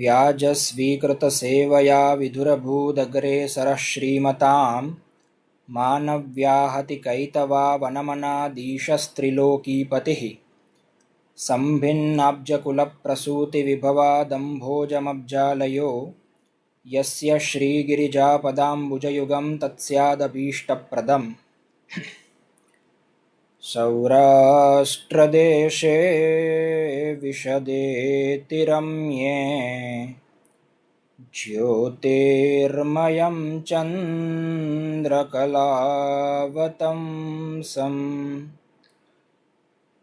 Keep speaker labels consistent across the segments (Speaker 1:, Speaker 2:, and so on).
Speaker 1: याजस्वीकृतसेवया विधुरभूदग्रेसरः श्रीमतां मानव्याहतिकैतवावनमनाधीशस्त्रिलोकीपतिः सम्भिन्नाब्जकुलप्रसूतिविभवादम्भोजमब्जालयो यस्य श्रीगिरिजापदाम्बुजयुगं तत्स्यादभीष्टप्रदम्। सौराष्ट्रदेशे विशदेतिरम्ये ज्योतिर्मयं चन्द्रकलावतंसं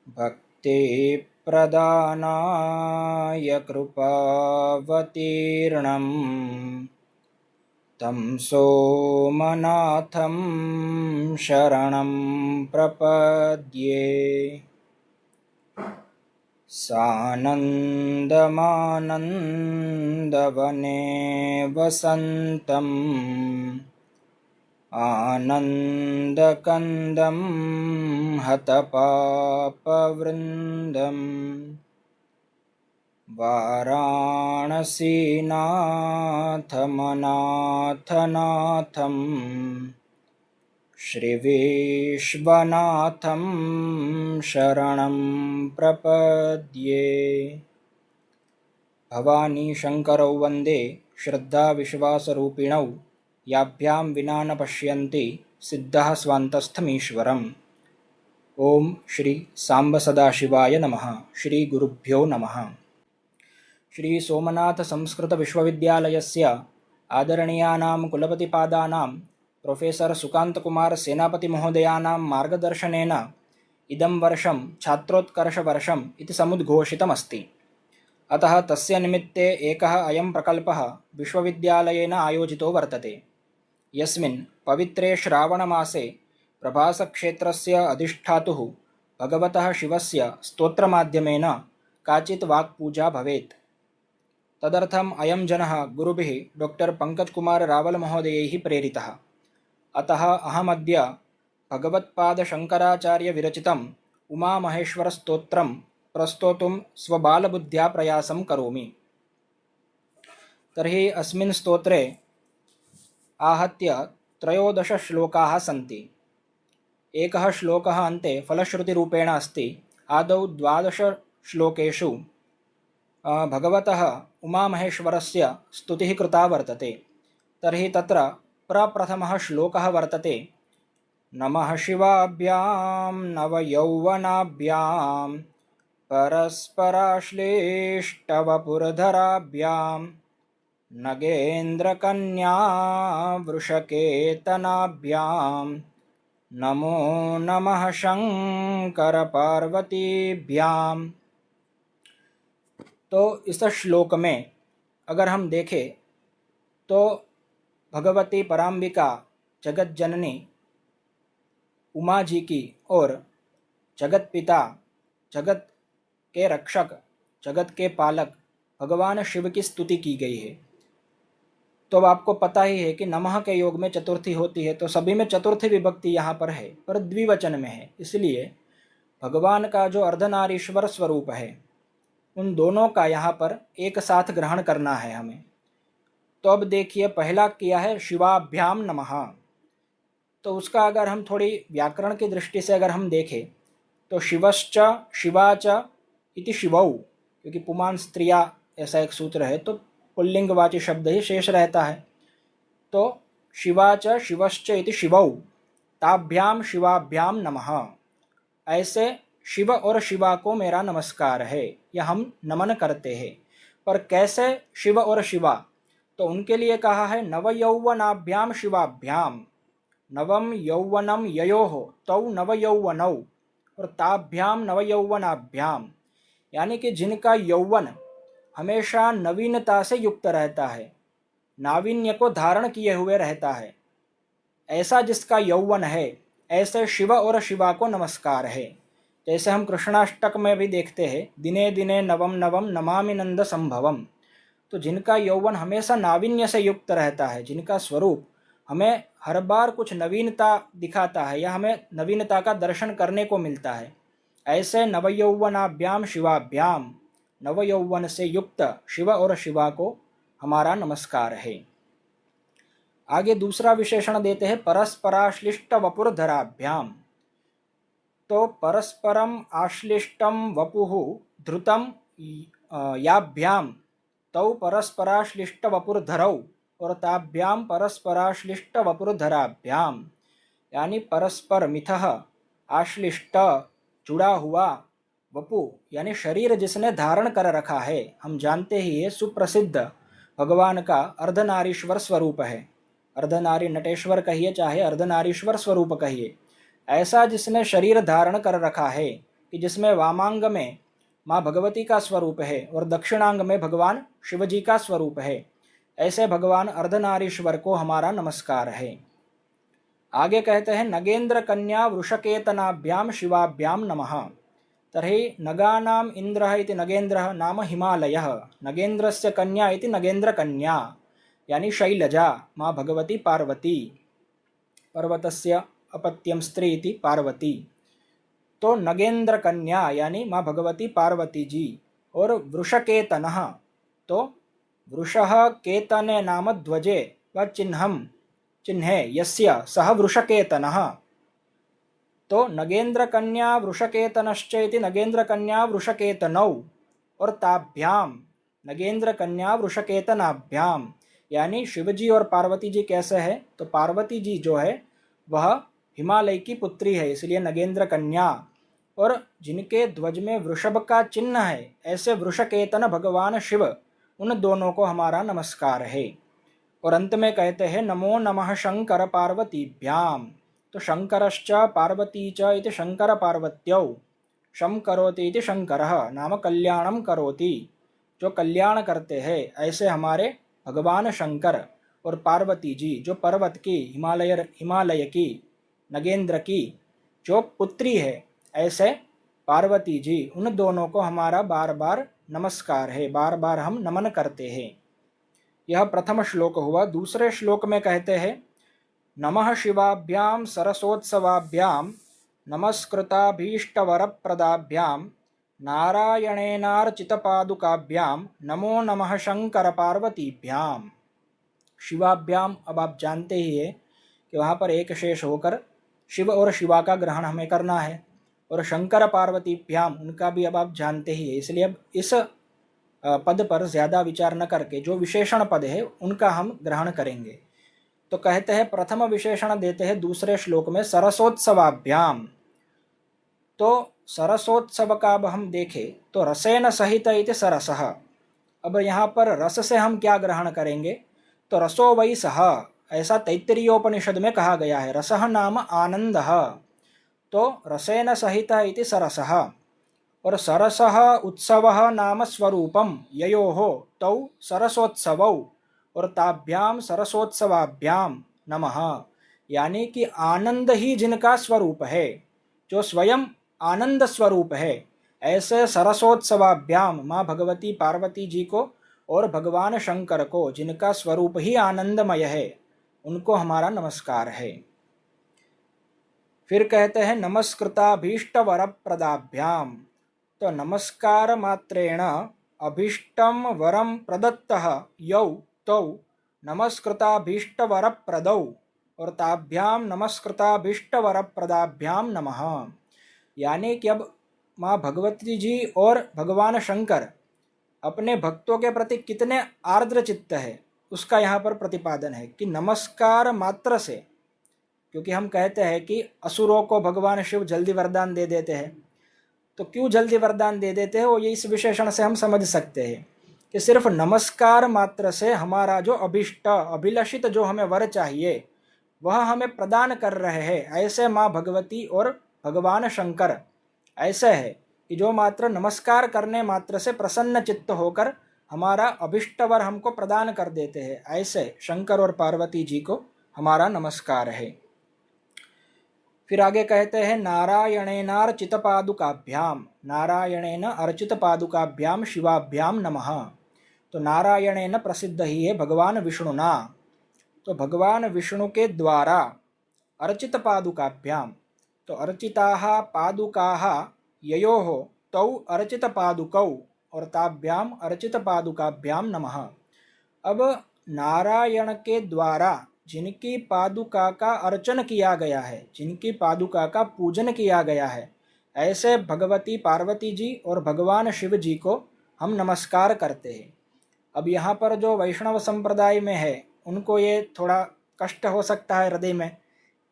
Speaker 1: भक्तिप्रदानाय कृपावतीर्णं तं सोमनाथं शरणं प्रपद्ये। सानन्दमानन्दवने वसन्तम् आनन्दकन्दं हतपापवृन्दम् वाराणसीनाथमनाथनाथं श्रीविश्वनाथं शरणं प्रपद्ये। भवानी शंकरौ वन्दे श्रद्धाविश्वासरूपिणौ याभ्यां विना न पश्यन्ति सिद्धः स्वान्तस्थमीश्वरम्। ओम श्री सांब सदाशिवाय नमः। श्री गुरुभ्यो नमः। श्री सोमनाथ संस्कृत विश्वविद्यालयस्य आदरणीयानां कुलपतिपादानां प्रोफेसर सुकांत कुमार सेनापति महोदयानां मार्गदर्शनेन इदं वर्षं छात्रोत्कर्षवर्षम् इति समुद्घोषितमस्ति। अतः तस्य निमित्ते एकः अयं प्रकल्पः विश्वविद्यालयेन आयोजितो वर्तते, यस्मिन् पवित्रे श्रावणमासे प्रभासक्षेत्रस्य अधिष्ठातुः भगवतः शिवस्य स्तोत्रमाध्यमेन काचित् वाक्पूजा भवेत्। तदर्थम् अयं जनः गुरुभिः डॉक्टर पंकजकुमार रावल महोदयैः प्रेरितः। अतः अहमद्य भगवत्पादशङ्कराचार्य विरचितम् उमामहेश्वरस्तोत्रं प्रस्तोतुं स्वबालबुद्ध्या प्रयासं करोमि। तर्हि अस्मिन् स्तोत्रे आहत्य 13 श्लोकाः सन्ति। एकः श्लोकः अन्ते फलश्रुतिरूपेण अस्ति। आदौ 12 श्लोकेषु भगवतः उमामहेश्वरस्य स्तुतिः कृता वर्तते। तर्हि तत्र प्रप्रथमः श्लोकः वर्तते, नमः शिवाभ्यां नवयौवनाभ्यां परस्पराश्लिष्टवपुरधराभ्यां नगेन्द्रकन्या वृषकेतनाभ्यां नमो नमः शंकर पार्वतीभ्यां। तो इस श्लोक में अगर हम देखें तो भगवती पराम्बिका जगत जननी उमा जी की और जगत पिता, जगत के रक्षक, जगत के पालक भगवान शिव की स्तुति की गई है। तो अब आपको पता ही है कि नमः के योग में चतुर्थी होती है, तो सभी में चतुर्थी विभक्ति यहाँ पर है, पर द्विवचन में है। इसलिए भगवान का जो अर्धनारीश्वर स्वरूप है उन दोनों का यहाँ पर एक साथ ग्रहण करना है हमें। तो अब देखिए, पहला किया है शिवाभ्याम नमः। तो उसका अगर हम थोड़ी व्याकरण की दृष्टि से अगर हम देखें तो शिवश्च शिवाच इति शिवौ, क्योंकि पुमान स्त्रिया ऐसा एक सूत्र है तो पुल्लिंगवाची शब्द ही शेष रहता है। तो शिवाच शिवश्च इति शिवौ ताभ्याम शिवाभ्याम नमः। ऐसे शिव और शिवा को मेरा नमस्कार है, या हम नमन करते हैं। पर कैसे शिव और शिवा? तो उनके लिए कहा है नवयौवनाभ्याम शिवाभ्याम। नवम यौवनम ययोः तौ नवयौवनौ और ताभ्याम नवयौवनाभ्याम, यानी कि जिनका यौवन हमेशा नवीनता से युक्त रहता है, नावीन्य को धारण किए हुए रहता है, ऐसा जिसका यौवन है, ऐसे शिव और शिवा को नमस्कार है। जैसे हम कृष्णाष्टक में भी देखते हैं, दिने दिने नवम नवम नमामि नंद संभवम। तो जिनका यौवन हमेशा नावीन्य से युक्त रहता है, जिनका स्वरूप हमें हर बार कुछ नवीनता दिखाता है या हमें नवीनता का दर्शन करने को मिलता है, ऐसे नवयौवनाभ्याम शिवाभ्याम नवयौवन से युक्त शिव और शिवा को हमारा नमस्कार है। आगे दूसरा विशेषण देते हैं परस्पराश्लिष्ट वपुर्धराभ्याम। तो परस्परम आश्लिष्टम वपुः धृतम याभ्याम तौ परस्पराश्लिष्ट वपुर्धरौ और ताभ्याम परस्पराश्लिष्ट वपुर्धराभ्याम, यानी परस्पर मिथः, आश्लिष्ट जुड़ा हुआ, वपु यानी शरीर जिसने धारण कर रखा है। हम जानते ही ये सुप्रसिद्ध भगवान का अर्धनारीश्वर स्वरूप है। अर्धनारी नटेश्वर कहिए चाहे अर्धनारीश्वर स्वरूप कहिए, ऐसा जिसने शरीर धारण कर रखा है कि जिसमें वामांग में माँ भगवती का स्वरूप है और दक्षिणांग में भगवान शिवजी का स्वरूप है, ऐसे भगवान अर्धनारीश्वर को हमारा नमस्कार है। आगे कहते हैं नगेंद्र कन्या वृषकेतनाभ्याम शिवाभ्याम नमः। तर्हि नगानाम इंद्रः इति नगेंद्रः नाम हिमालयः, नगेंद्रस्य कन्या इति नगेंद्र कन्या यानी शैलजा माँ भगवती पार्वती, पर्वतस्य अपत्यम स्त्री इति पार्वती। तो नगेंद्र कन्या यानी माँ भगवती पार्वती जी। और वृषकेतनः, तो वृषः केतने नाम ध्वजे व चिन्हम चिन्हे यस्य सह वृषकेतनः। तो नगेंद्र कन्या वृषकेतनश्च इति नगेंद्र कन्या वृषकेतनौ और ताभ्याम नगेंद्र कन्या वृषकेतनाभ्याम, यानी शिवजी और पार्वती जी कैसे है, तो पार्वती जी जो है वह हिमालय की पुत्री है, इसलिए नगेंद्र कन्या, और जिनके ध्वज में वृषभ का चिन्ह है ऐसे वृषकेतन भगवान शिव, उन दोनों को हमारा नमस्कार है। और अंत में कहते हैं नमो नमः शंकर पार्वतीभ्याम। तो शंकरश्च पार्वती च इति शंकर पार्वत्यौ, शम करोति इति शंकरः नाम कल्याणम करोति, जो कल्याण करते हैं, ऐसे हमारे भगवान शंकर और पार्वती जी जो पर्वत की हिमालय की नगेंद्र की जो पुत्री है, ऐसे पार्वती जी, उन दोनों को हमारा बार बार नमस्कार है, बार बार हम नमन करते हैं। यह प्रथम श्लोक हुआ। दूसरे श्लोक में कहते हैं नमः शिवाभ्याम सरसोत्सवाभ्याम नमस्कृताभीष्टवरप्रदाभ्याम नारायणेनार्चितपादुकाभ्याम नमो नमः शंकर पार्वतीभ्याम। शिवाभ्याम, अब आप जानते ही है कि वहाँ पर एक शेष होकर शिव और शिवा का ग्रहण हमें करना है, और शंकर पार्वतीभ्याम उनका भी अब आप जानते ही है, इसलिए अब इस पद पर ज्यादा विचार न करके जो विशेषण पद है उनका हम ग्रहण करेंगे। तो कहते हैं प्रथम विशेषण देते हैं दूसरे श्लोक में सरसोत्सवाभ्याम। तो सरसोत्सव का अब हम देखें तो रसेन सहित इति सरसः। अब यहाँ पर रस से हम क्या ग्रहण करेंगे, तो रसो वै सः, ऐसा तैत्तिरीयोपनिषद में कहा गया है। रसः नाम आनंदः, तो रसेन सहित इति सरसः। और सरसः उत्सवः नाम स्वरूपम ययोः तौ सरसोत्सवौ और ताभ्याम सरसोत्सवाभ्याम नमः, यानी कि आनंद ही जिनका स्वरूप है, जो स्वयं आनंद स्वरूप है, ऐसे सरसोत्सवाभ्याम माँ भगवती पार्वती जी को और भगवान शंकर को, जिनका स्वरूप ही आनंदमय है, उनको हमारा नमस्कार है। फिर कहते हैं नमस्कृताभीष्ट वरप्रदाभ्याम। तो नमस्कार मात्रेण अभीष्टम वरम प्रदत्तः यौ तौ नमस्कृताभीष्ट वरप्रदौ और ताभ्याम नमस्कृताभीष्ट वरप्रदाभ्याम नमः, यानी कि अब माँ भगवती जी और भगवान शंकर अपने भक्तों के प्रति कितने आर्द्र चित्त है, उसका यहाँ पर प्रतिपादन है कि नमस्कार मात्र से, क्योंकि हम कहते हैं कि असुरों को भगवान शिव जल्दी वरदान दे देते हैं, तो क्यों जल्दी वरदान दे देते हैं वो ये इस विशेषण से हम समझ सकते हैं कि सिर्फ नमस्कार मात्र से हमारा जो अभिष्ट अभिलषित जो हमें वर चाहिए वह हमें प्रदान कर रहे हैं। ऐसे माँ भगवती और भगवान शंकर ऐसे है कि जो मात्र नमस्कार करने मात्र से प्रसन्न चित्त होकर हमारा अभिष्ट वर हमको प्रदान कर देते हैं, ऐसे शंकर और पार्वती जी को हमारा नमस्कार है। फिर आगे कहते हैं नारायणेनार्चित पादुकाभ्याम, नारायणेन अर्चित पादुकाभ्याम शिवाभ्याम नमः। तो नारायणेन प्रसिद्ध ही है भगवान विष्णुना, तो भगवान विष्णु के द्वारा अर्चित पादुकाभ्याम, तो अर्चिताः पादुकाः ययोः तौ अर्चित पादुकौ और ताभ्याम अर्चित पादुकाभ्याम नमः। अब नारायण के द्वारा जिनकी पादुका का अर्चन किया गया है, जिनकी पादुका का पूजन किया गया है, ऐसे भगवती पार्वती जी और भगवान शिव जी को हम नमस्कार करते हैं। अब यहाँ पर जो वैष्णव संप्रदाय में है उनको ये थोड़ा कष्ट हो सकता है हृदय में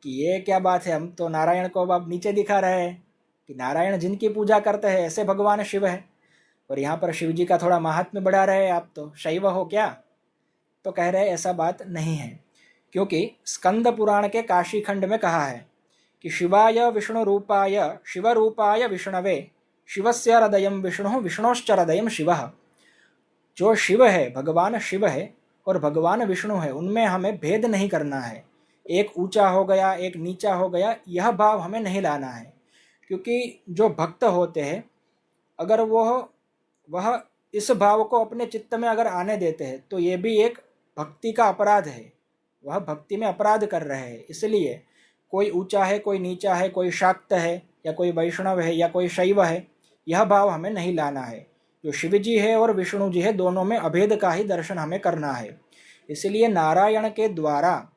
Speaker 1: कि ये क्या बात है, हम तो नारायण को अब नीचे दिखा रहे हैं कि नारायण जिनकी पूजा करते हैं ऐसे भगवान शिव है, और यहाँ पर शिव जी का थोड़ा महात्म्य बढ़ा रहे हैं, आप तो शैव हो क्या? तो कह रहे ऐसा बात नहीं है, क्योंकि स्कंद पुराण के काशी खंड में कहा है कि शिवाय विष्णु रूपाय शिव रूपाय विष्णवे शिवस्य हृदयम विष्णु विष्णोश्च हृदयम शिवः। जो शिव है, भगवान शिव है और भगवान विष्णु है, उनमें हमें भेद नहीं करना है। एक ऊंचा हो गया, एक नीचा हो गया, यह भाव हमें नहीं लाना है। क्योंकि जो भक्त होते हैं, अगर वह इस भाव को अपने चित्त में अगर आने देते हैं तो ये भी एक भक्ति का अपराध है, वह भक्ति में अपराध कर रहे हैं। इसलिए कोई ऊंचा है, कोई नीचा है, कोई शाक्त है या कोई वैष्णव है या कोई शैव है, यह भाव हमें नहीं लाना है। जो शिव जी है और विष्णु जी है, दोनों में अभेद का ही दर्शन हमें करना है। इसलिए नारायण के द्वारा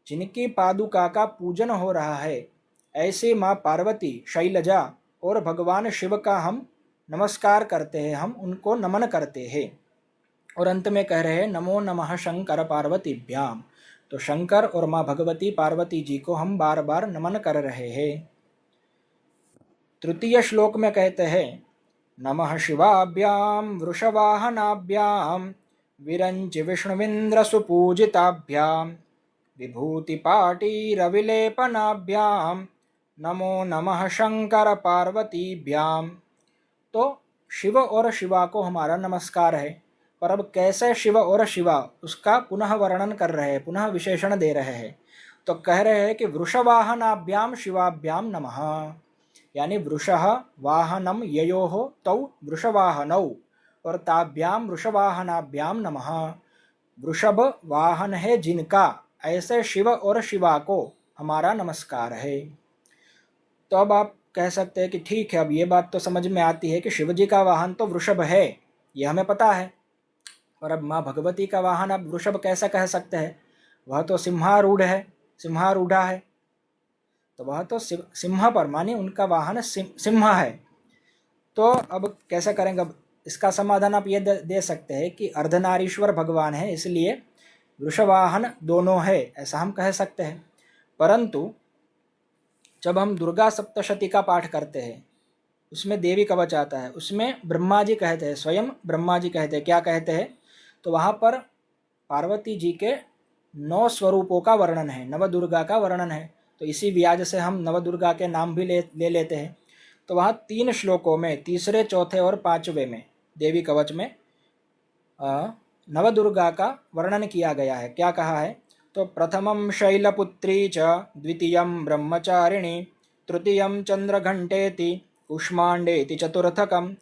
Speaker 1: जिनकी पादुका का पूजन हो रहा है, ऐसे माँ पार्वती, शैलजा और भगवान शिव का हम नमस्कार करते हैं, हम उनको नमन करते हैं। और अंत में कह रहे हैं नमो नमः शंकर पार्वतीभ्याम। तो शंकर और माँ भगवती पार्वती जी को हम बार बार नमन कर रहे हैं। तृतीय श्लोक में कहते हैं नमः शिवाभ्याम वृषवाहनाभ्याम विरंच विष्णुविंद्र सुपूजिताभ्याम विभूतिपाटीरविलेपनाभ्याम नमो नमः शंकर पार्वतीभ्याम। तो शिव और शिवा को हमारा नमस्कार है, पर अब कैसे शिव और शिवा उसका पुनः वर्णन कर रहे हैं, पुनः विशेषण दे रहे हैं। तो कह रहे हैं कि वृषवाहनाभ्याम शिवाभ्याम नमः, यानी वृषः वाहनम ययोः तौ वृषवाहनौ और ताभ्याम वृषवाहनाभ्याम नमः। वृषभ वाहन है जिनका, ऐसे शिव और शिवा को हमारा नमस्कार है। तो अब आप कह सकते हैं कि ठीक है, अब ये बात तो समझ में आती है कि शिव जी का वाहन तो वृषभ है, यह हमें पता है, और अब माँ भगवती का वाहन अब वृषभ कैसा कह सकते हैं? वह तो सिंहारूढ़ है, सिंहारूढ़ा है, तो वह तो सिंह पर, माने उनका वाहन सिंह है। तो अब कैसे करेंगे? अब इसका समाधान आप ये दे सकते हैं कि अर्धनारीश्वर भगवान है, इसलिए वृषवाहन दोनों है, ऐसा हम कह सकते हैं। परंतु जब हम दुर्गा सप्तशती का पाठ करते हैं, उसमें देवी कवच आता है, उसमें ब्रह्मा जी कहते हैं, स्वयं ब्रह्मा जी कहते हैं, क्या कहते हैं? तो वहाँ पर पार्वती जी के 9 स्वरूपों का वर्णन है, नवदुर्गा का वर्णन है। तो इसी व्याज से हम नवदुर्गा के नाम भी ले लेते हैं। तो वहाँ 3 श्लोकों में, तीसरे, चौथे और 5वें में देवी कवच में नवदुर्गा का वर्णन किया गया है। क्या कहा है? तो प्रथमं शैलपुत्री च द्वितीयं ब्रह्मचारिणी तृतीयं चंद्रघंटेति कूष्मांडेति चतुर्थकं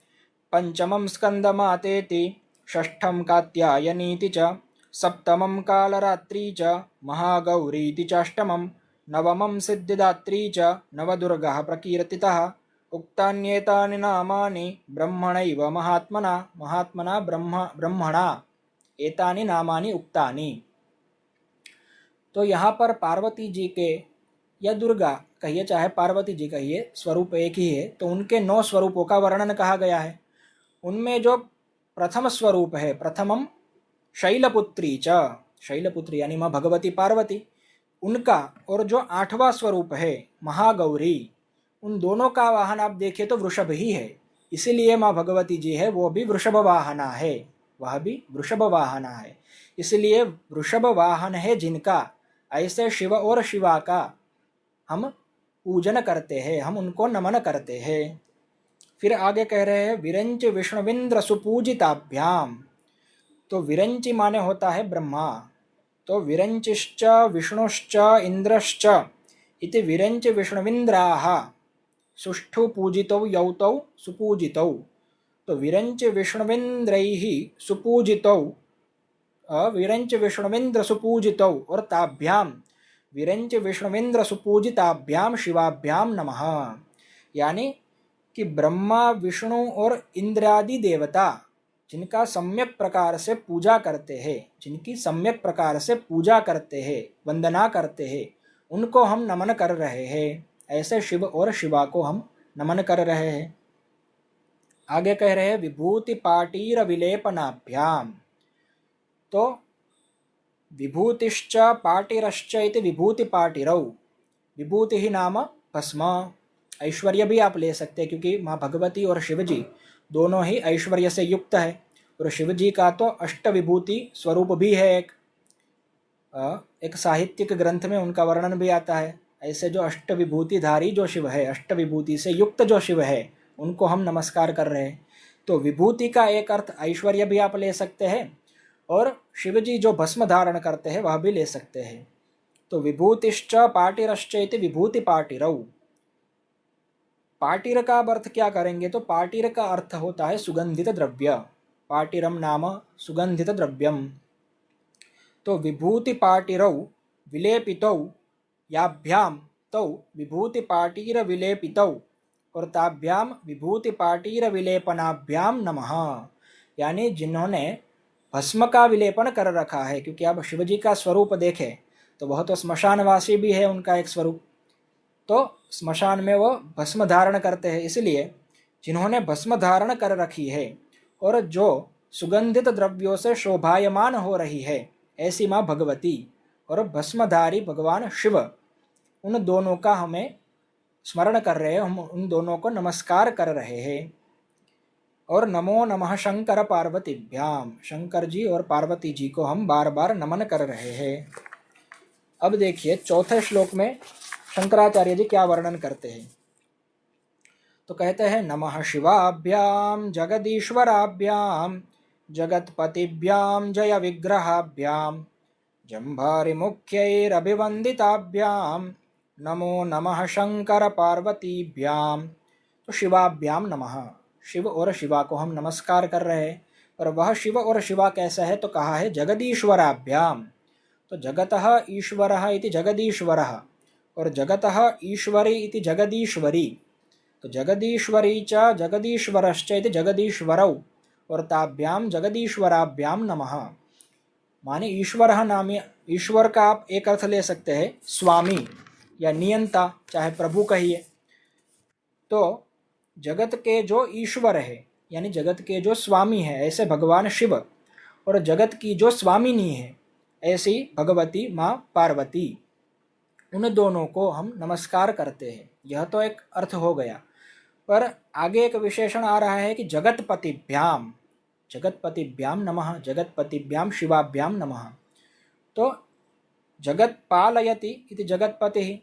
Speaker 1: पंचमं स्कंदमातेति षष्ठं कात्यायनीति च सप्तमं कालरात्रि च महागौरीति चाष्टमं नवमं सिद्धिदात्री च नवदुर्गाः प्रकीर्तितः उक्तान्येतानि नामानि ब्रह्मणैव महात्मना ब्रह्मणा एतानि नामानि उक्तानि। तो यहाँ पर पार्वती जी के या दुर्गा कहिए चाहे पार्वती जी कहिए, स्वरूप एक ही है, तो उनके 9 स्वरूपों का वर्णन कहा गया है। उनमें जो प्रथम स्वरूप है, प्रथमम शैलपुत्री च, शैलपुत्री यानी माँ भगवती पार्वती, उनका, और जो 8वां स्वरूप है महागौरी, उन दोनों का वाहन आप देखिए तो वृषभ ही है। इसीलिए माँ भगवती जी है वो भी वृषभ वाहना है, वह भी वृषभ वाहना है। इसलिए वृषभ वाहन है जिनका, ऐसे शिव और शिवा का हम पूजन करते हैं, हम उनको नमन करते हैं। फिर आगे कह रहे हैं विरंच विष्णुविंद्र सुपूजिताभ्याम। तो विरंचि माने होता है ब्रह्मा, तो विरंचिश्च विष्णुश्च इंद्रश्च इति विरंच विष्णुविंद्राः सुष्ठु पूजितौ यौतौ सुपूजितौ। तो विरंच विष्णुविंद्रैः सुपूजितौ, विरंच विष्णुविंद्र सुपूजितौ और ताभ्याम विरंच विष्णुविंद्र सुपूजिताभ्याम शिवाभ्याम नमः। यानी कि ब्रह्मा, विष्णु और इंद्रादि देवता जिनका सम्यक प्रकार से पूजा करते हैं, जिनकी सम्यक प्रकार से पूजा करते हैं, वंदना करते हैं, उनको हम नमन कर रहे हैं। ऐसे शिव और शिवा को हम नमन कर रहे हैं। आगे कह रहे हैं विभूति पाटीर विलेपनाभ्याम। तो विभूतिश्च पाटिरश्च इति विभूति पाटिरौ। विभूति ही नाम भस्म। ऐश्वर्य भी आप ले सकते हैं, क्योंकि माँ भगवती और शिव जी दोनों ही ऐश्वर्य से युक्त है। और शिव जी का तो अष्ट विभूति स्वरूप भी है। एक साहित्यिक ग्रंथ में उनका वर्णन भी आता है। ऐसे जो अष्ट विभूतिधारी जो शिव है, अष्ट विभूति से युक्त जो शिव है, उनको हम नमस्कार कर रहे हैं। तो विभूति का एक अर्थ ऐश्वर्य भी आप ले सकते हैं, और शिव जी जो भस्म धारण करते हैं वह भी ले सकते हैं। तो विभूतिश्च पाटिरश्च इति विभूति पाटिरौ। पाटिर का अर्थ क्या करेंगे? तो पाटिर का अर्थ होता है सुगंधित द्रव्य। पाटिरम नाम सुगंधित द्रव्यम। तो विभूति पाटिरौ विलेपितौ याभ्याम तौ विभूति पाटीर विलेपितौ और ताभ्याम विभूति पाटीर विलेपनाभ्याम नमः। यानी जिन्होंने भस्म का विलेपन कर रखा है, क्योंकि अब शिवजी का स्वरूप देखें तो वह तो स्मशानवासी भी है, उनका एक स्वरूप। तो स्मशान में वो भस्म धारण करते हैं, इसलिए जिन्होंने भस्म धारण कर रखी है और जो सुगंधित द्रव्यों से शोभायमान हो रही है, ऐसी माँ भगवती और भस्मधारी भगवान शिव, उन दोनों का हमें स्मरण कर रहे हैं, हम उन दोनों को नमस्कार कर रहे हैं। और नमो नमः शंकर पार्वतीभ्याम। शंकर जी और पार्वती जी को हम बार बार नमन कर रहे हैं। अब देखिए चौथे श्लोक में शंकराचार्य जी क्या वर्णन करते हैं। तो कहते हैं नमः शिवाभ्याम जगदीश्वराभ्याम जगत्पतिभ्याम जय विग्रहाभ्याम जंभारि मुख्यैरभिवंदिताभ्याम नमो नमः शंकर पार्वतीभ्याम। तो शिवाभ्याम नमः, शिव और शिवा को हम नमस्कार कर रहे हैं। और वह शिव और शिवा कैसा है? तो कहा है जगदीश्वराभ्याम। तो जगतः ईश्वरः इति जगदीश्वरः और जगतः ईश्वरी इति जगदीश्वरी। तो जगदीश्वरी च जगदीश्वरश्च इति जगदीश्वरौ और ताभ्याम जगदीश्वराभ्याम नमः। माने ईश्वरः नाम, ईश्वर का आप एक अर्थ ले सकते हैं स्वामी या नियंता, चाहे प्रभु कहिए। तो जगत के जो ईश्वर है यानी जगत के जो स्वामी है, ऐसे भगवान शिव, और जगत की जो स्वामिनी है ऐसी भगवती माँ पार्वती, उन दोनों को हम नमस्कार करते हैं। यह तो एक अर्थ हो गया, पर आगे एक विशेषण आ रहा है कि जगतपतिभ्याम, जगतपतिभ्याम नमः, जगतपतिभ्याम शिवाभ्याम नमः। तो जगत पालयति इति जगतपति।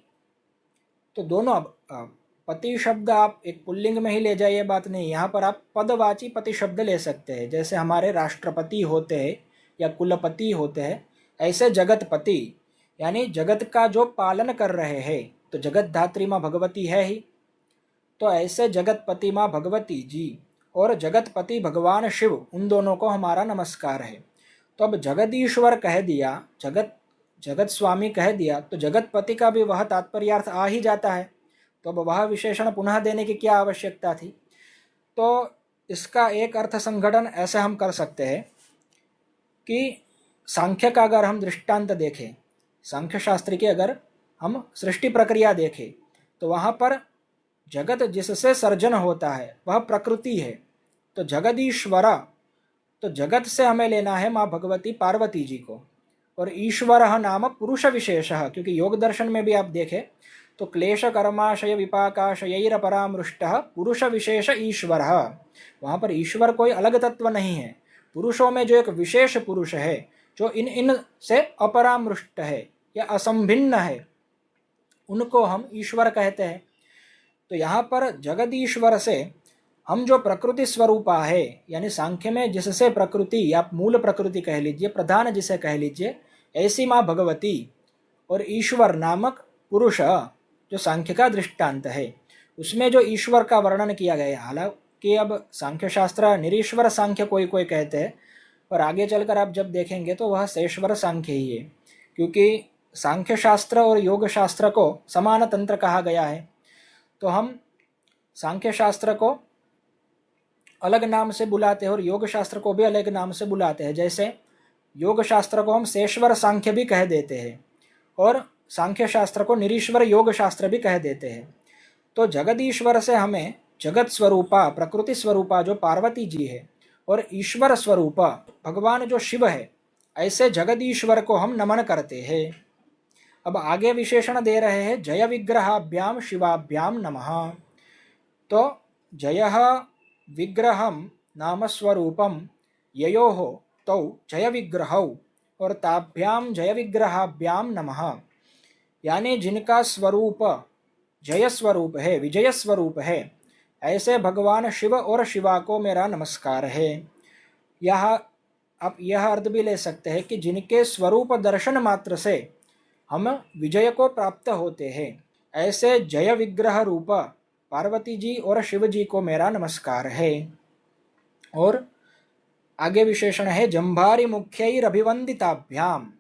Speaker 1: तो दोनों, अब पति शब्द आप एक पुल्लिंग में ही ले जाइए, बात नहीं, यहाँ पर आप पदवाची पति शब्द ले सकते हैं। जैसे हमारे राष्ट्रपति होते हैं या कुलपति होते हैं, ऐसे जगतपति यानी जगत का जो पालन कर रहे हैं, तो जगत धात्री माँ भगवती है ही। तो ऐसे जगतपति माँ भगवती जी और जगतपति भगवान शिव, उन दोनों को हमारा नमस्कार है। तो अब जगदीश्वर कह दिया, जगत स्वामी कह दिया, तो जगतपति का भी वह तात्पर्यार्थ आ ही जाता है। तो अब वह विशेषण पुनः देने की क्या आवश्यकता थी? तो इसका एक अर्थ संघटन ऐसे हम कर सकते हैं कि सांख्य का अगर हम दृष्टांत देखें, सांख्य शास्त्र की अगर हम सृष्टि प्रक्रिया देखें, तो वहाँ पर जगत जिससे सर्जन होता है वह प्रकृति है। तो जगदीश्वरा, तो जगत से हमें लेना है माँ भगवती पार्वती जी को। और ईश्वरः नाम पुरुष विशेषः, क्योंकि योग दर्शन में भी आप देखें तो क्लेश कर्माशय विपाकाशयैर परामृष्टः पुरुष विशेष ईश्वरः। वहाँ पर ईश्वर कोई अलग तत्व नहीं है, पुरुषों में जो एक विशेष पुरुष है जो इन से अपरामृष्ट है या असंभिन्न है, उनको हम ईश्वर कहते हैं। तो यहाँ पर जगदीश्वर से हम जो प्रकृति स्वरूपा है, यानी सांख्य में जिससे प्रकृति या मूल प्रकृति कह लीजिए, प्रधान जिसे कह लीजिए, ऐसी माँ भगवती और ईश्वर नामक पुरुष जो सांख्य का दृष्टांत है, उसमें जो ईश्वर का वर्णन किया गया है। हालांकि अब सांख्य शास्त्र निरीश्वर सांख्य कोई कोई कहते हैं, और आगे चलकर आप जब देखेंगे तो वह शेश्वर सांख्य ही है, क्योंकि सांख्य शास्त्र और योग शास्त्र को समान तंत्र कहा गया है। तो हम सांख्य शास्त्र को अलग नाम से बुलाते हैं और योग शास्त्र को भी अलग नाम से बुलाते हैं। जैसे योग शास्त्र को हम सेश्वर सांख्य भी कह देते हैं और सांख्य शास्त्र को निरीश्वर योग शास्त्र भी कह देते हैं। तो जगदीश्वर से हमें जगत स्वरूपा प्रकृति स्वरूपा जो पार्वती जी है और ईश्वर स्वरूपा भगवान जो शिव है, ऐसे जगदीश्वर को हम नमन करते हैं। अब आगे विशेषण दे रहे हैं, जय विग्रहाभ्याम शिवाभ्याम नमः। तो जयः विग्रहम नाम स्वरूपम ययोः तौ जय विग्रहौ और ताभ्याम जय विग्रहाभ्याम नमः। यानी जिनका स्वरूप जय स्वरूप है, विजय स्वरूप है, ऐसे भगवान शिव और शिवा को मेरा नमस्कार है। यह आप यह अर्थ भी ले सकते हैं कि जिनके स्वरूप दर्शन मात्र से हम विजय को प्राप्त होते हैं, ऐसे जय विग्रह रूप पार्वती जी और शिव जी को मेरा नमस्कार है। और आगे विशेषण है, जंभारि मुख्यैरभिवंदिताभ्याम।